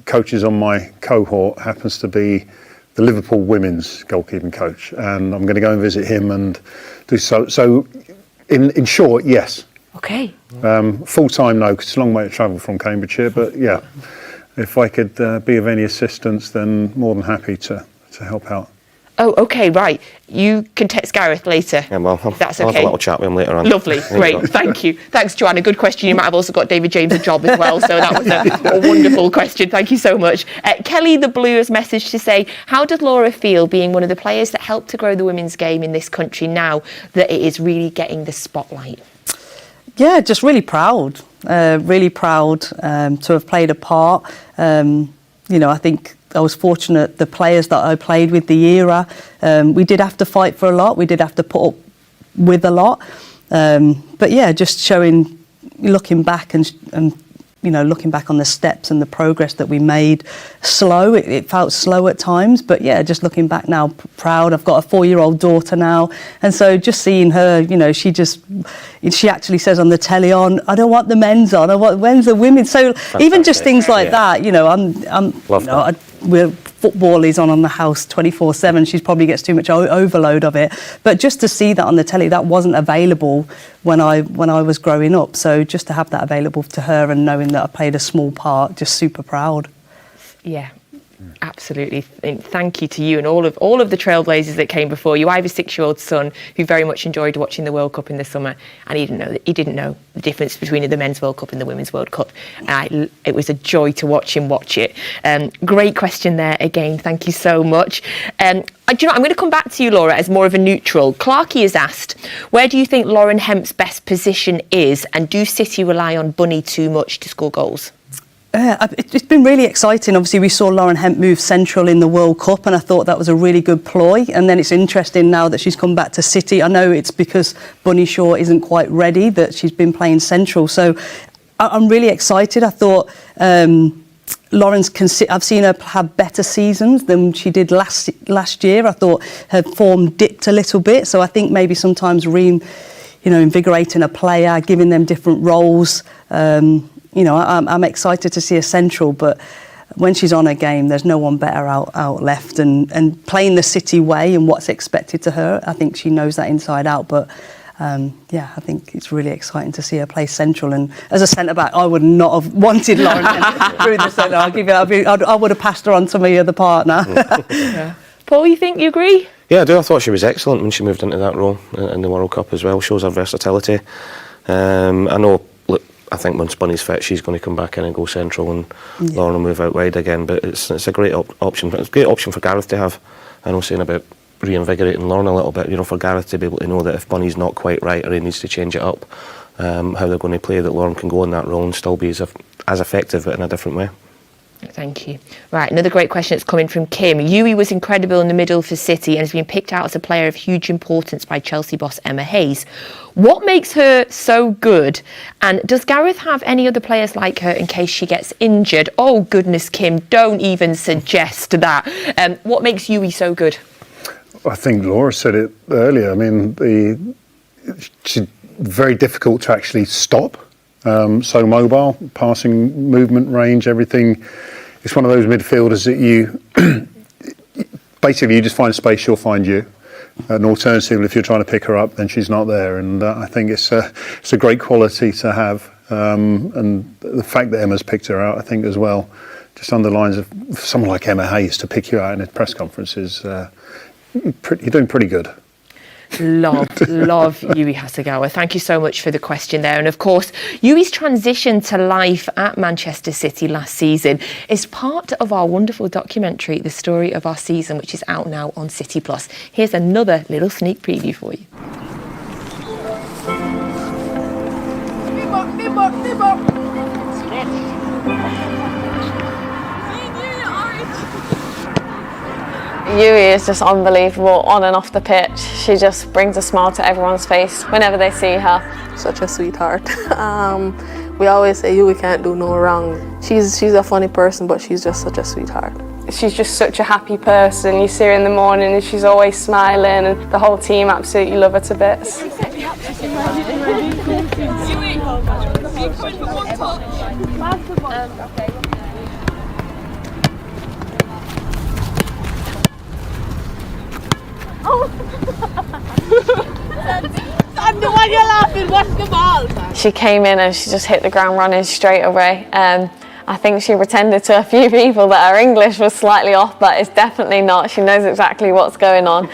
coaches on my cohort happens to be the Liverpool women's goalkeeping coach, and I'm going to go and visit him and do so. So, in short, yes. Okay. Full time, no, because it's a long way to travel from Cambridgeshire. But yeah, if I could be of any assistance, then more than happy to help out. Oh, okay, right. You can text Gareth later. Yeah, well, that's I'll okay. have a little chat with him later on. Lovely, great, thank you. Thanks, Joanna. Good question. You might have also got David James a job as well, so that was a wonderful question. Thank you so much. Kelly the Blue has messaged to say, how does Laura feel being one of the players that helped to grow the women's game in this country now that it is really getting the spotlight? Yeah, just really proud to have played a part. You know, I think was fortunate. The players that I played with, the era, we did have to fight for a lot. We did have to put up with a lot. But yeah, just looking back and looking back on the steps and the progress that we made. Slow, it felt slow at times, but yeah, just looking back now, proud. I've got a 4-year-old daughter now, and so just seeing her, she actually says on the telly, I don't want the men's on, when's the women? So fantastic. Even just things like that, football is on the house 24/7. She probably gets too much overload of it, but just to see that on the telly, that wasn't available when I was growing up. So just to have that available to her and knowing that I played a small part, just super proud. Yeah. Absolutely. Thank you to you and all of the trailblazers that came before you. I have a 6-year-old son who very much enjoyed watching the World Cup in the summer, and he didn't know the difference between the Men's World Cup and the Women's World Cup. It was a joy to watch him watch it. Great question there again. Thank you so much. I'm going to come back to you, Laura, as more of a neutral. Clarkey has asked, where do you think Lauren Hemp's best position is, and do City rely on Bunny too much to score goals? It's been really exciting. Obviously, we saw Lauren Hemp move central in the World Cup, and I thought that was a really good ploy. And then it's interesting now that she's come back to City. I know it's because Bunny Shaw isn't quite ready that she's been playing central. So I'm really excited. I thought Lauren's. I've seen her have better seasons than she did last year. I thought her form dipped a little bit. So I think maybe sometimes invigorating a player, giving them different roles. I'm excited to see her central, but when she's on her game, there's no one better out left. And playing the City way and what's expected to her, I think she knows that inside out. But I think it's really exciting to see her play central. And as a centre back, I would not have wanted Lauren through the centre. I would have passed her on to my other partner. Yeah. Paul, you agree? Yeah, I do. I thought she was excellent when she moved into that role in the World Cup as well. Shows her versatility. I think once Bunny's fit, she's going to come back in and go central, and Lauren will move out wide again. But it's a great option. It's a great option for Gareth to have. I know saying about reinvigorating Lauren a little bit, for Gareth to be able to know that if Bunny's not quite right or he needs to change it up, how they're going to play, that Lauren can go in that role and still be as effective but in a different way. Thank you. Right, another great question that's coming from Kim. Yui was incredible in the middle for City and has been picked out as a player of huge importance by Chelsea boss Emma Hayes. What makes her so good? And does Gareth have any other players like her in case she gets injured? Oh, goodness, Kim, don't even suggest that. What makes Yui so good? I think Laura said it earlier. I mean, she's very difficult to actually stop. So mobile, passing, movement, range, everything. It's one of those midfielders that you basically you just find space, she'll find you. An alternative, if you're trying to pick her up, then she's not there. And I think it's a great quality to have. And the fact that Emma's picked her out, I think as well, just underlines of someone like Emma Hayes to pick you out in a press conference is you're doing pretty good. Love Yui Hasegawa. Thank you so much for the question there. And of course, Yui's transition to life at Manchester City last season is part of our wonderful documentary, The Story of Our Season, which is out now on City Plus. Here's another little sneak preview for you. Yui is just unbelievable on and off the pitch. She just brings a smile to everyone's face whenever they see her. Such a sweetheart. We always say Yui can't do no wrong. She's a funny person, but she's just such a sweetheart. She's just such a happy person. You see her in the morning and she's always smiling, and the whole team absolutely love her to bits. I'm the one you're laughing, what's the ball? She came in and she just hit the ground running straight away. I think she pretended to a few people that her English was slightly off, but it's definitely not. She knows exactly what's going on.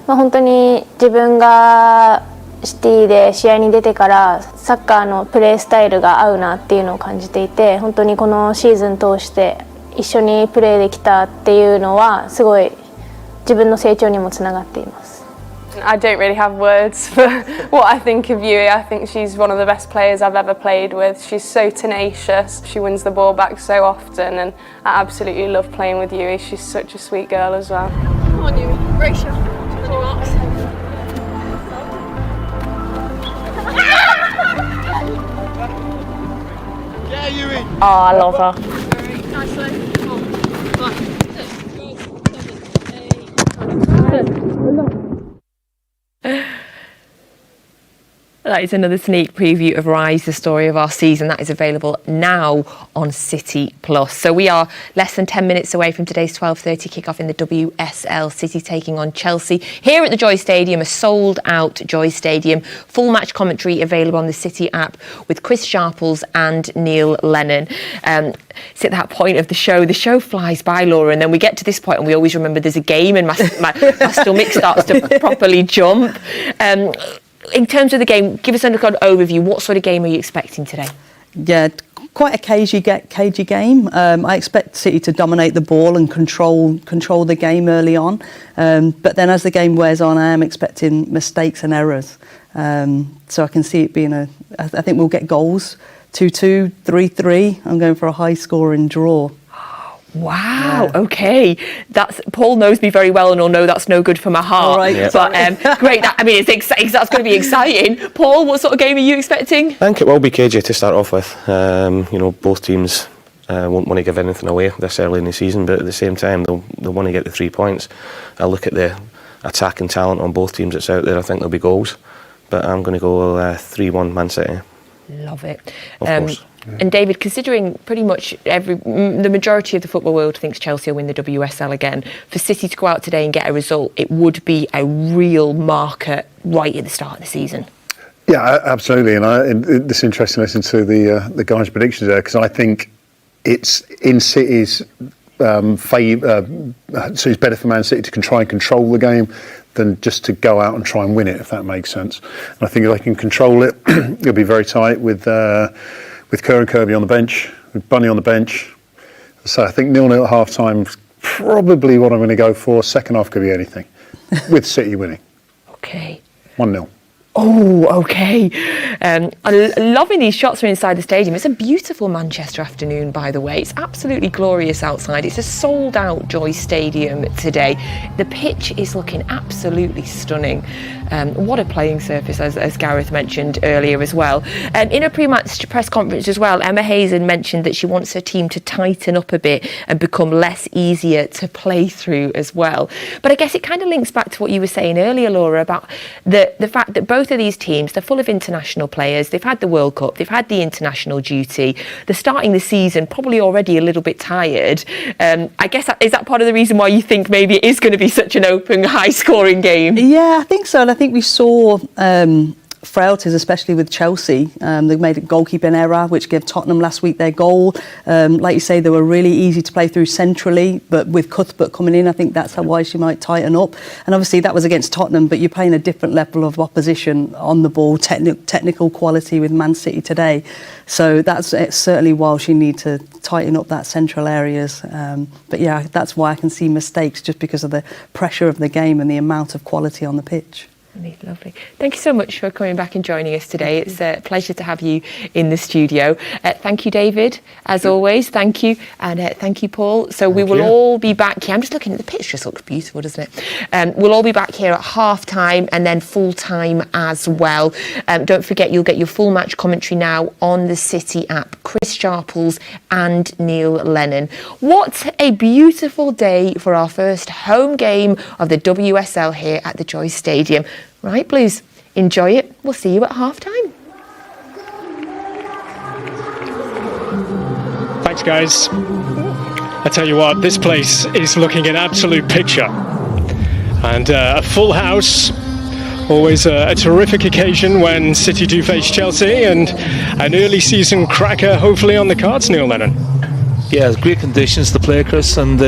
本当に自分がシティで試合に出てからサッカーのプレースタイルが合うなっていうのを感じていて、本当にこのシーズン通して一緒にプレーできたっていうのはすごい自分の成長にもつながっています。I don't really have words for what I think of Yui. I think she's one of the best players I've ever played with. She's so tenacious. She wins the ball back so often, and I absolutely love playing with Yui. She's such a sweet girl as well. Come on, Yui. Race you. On your marks. Yeah, Yui. Oh, I love her. Very nicely. Come on. 5, 6, 7, 8. That is another sneak preview of Rise, the story of our season. That is available now on City Plus. So we are less than 10 minutes away from today's 12:30 kickoff in the WSL. City taking on Chelsea here at the Joie Stadium, a sold-out Joie Stadium. Full match commentary available on the City app with Chris Sharples and Neil Lennon. It's at that point of the show flies by, Laura, and then we get to this point and we always remember there's a game and my stomach starts to properly jump. In terms of the game, give us an overview. What sort of game are you expecting today? Yeah, quite a cagey game. I expect City to dominate the ball and control the game early on. But then as the game wears on, I am expecting mistakes and errors. So I can see it being I think we'll get goals. 2-2, 3-3. I'm going for a high scoring draw. Wow. Yeah. Okay. Paul knows me very well, and will know that's no good for my heart. All right. Yeah. But great. That's going to be exciting. Paul, what sort of game are you expecting? I think it will be cagey to start off with. Both teams won't want to give anything away this early in the season, but at the same time, they'll want to get the 3 points. I look at the attacking talent on both teams that's out there. I think there'll be goals, but I'm going to go 3-1 Man City. Love it. Of course. And David, considering pretty much the majority of the football world thinks Chelsea will win the WSL again, for City to go out today and get a result, it would be a real marker right at the start of the season. Yeah, absolutely. And it's interesting listening to the guys' predictions there, because I think it's in City's favour. So it's better for Man City to try and control the game than just to go out and try and win it, if that makes sense. And I think if they can control it, it'll be very tight with Kerr and Kirby on the bench, with Bunny on the bench. So I think 0-0 at half-time is probably what I'm going to go for. Second half could be anything, with City winning. Okay. 1-0. Oh, okay. I'm loving these shots from inside the stadium. It's a beautiful Manchester afternoon, by the way. It's absolutely glorious outside. It's a sold-out Joie Stadium today. The pitch is looking absolutely stunning. What a playing surface, as Gareth mentioned earlier as well. In a pre-match press conference as well, Emma Hazen mentioned that she wants her team to tighten up a bit and become less easier to play through as well. But I guess it kind of links back to what you were saying earlier, Laura, about the fact that both of these teams, they're full of international players. They've had the World Cup, they've had the international duty. They're starting the season probably already a little bit tired. I guess is that part of the reason why you think maybe it is going to be such an open, high-scoring game? Yeah, I think so. And I think we saw frailties, especially with Chelsea. They made a goalkeeping error, which gave Tottenham last week their goal. Like you say, they were really easy to play through centrally, but with Cuthbert coming in, I think that's why she might tighten up. And obviously that was against Tottenham, but you're playing a different level of opposition on the ball, technical quality with Man City today. So that's certainly why she needs to tighten up that central areas. But yeah, that's why I can see mistakes, just because of the pressure of the game and the amount of quality on the pitch. Lovely. Thank you so much for coming back and joining us today. It's a pleasure to have you in the studio. Thank you, David, as always. Thank you. And thank you, Paul. So we will all be back here. I'm just looking at the pitch. Just looks beautiful, doesn't it? We'll all be back here at half-time and then full-time as well. Don't forget, you'll get your full match commentary now on the City app. Chris Sharples and Neil Lennon. What a beautiful day for our first home game of the WSL here at the Joie Stadium. Right, Blues, enjoy it. We'll see you at half-time. Thanks, guys. I tell you what, this place is looking an absolute picture. And a full house, always a terrific occasion when City do face Chelsea, and an early season cracker hopefully on the cards, Neil Lennon. Yeah, it's great conditions to play, Chris, and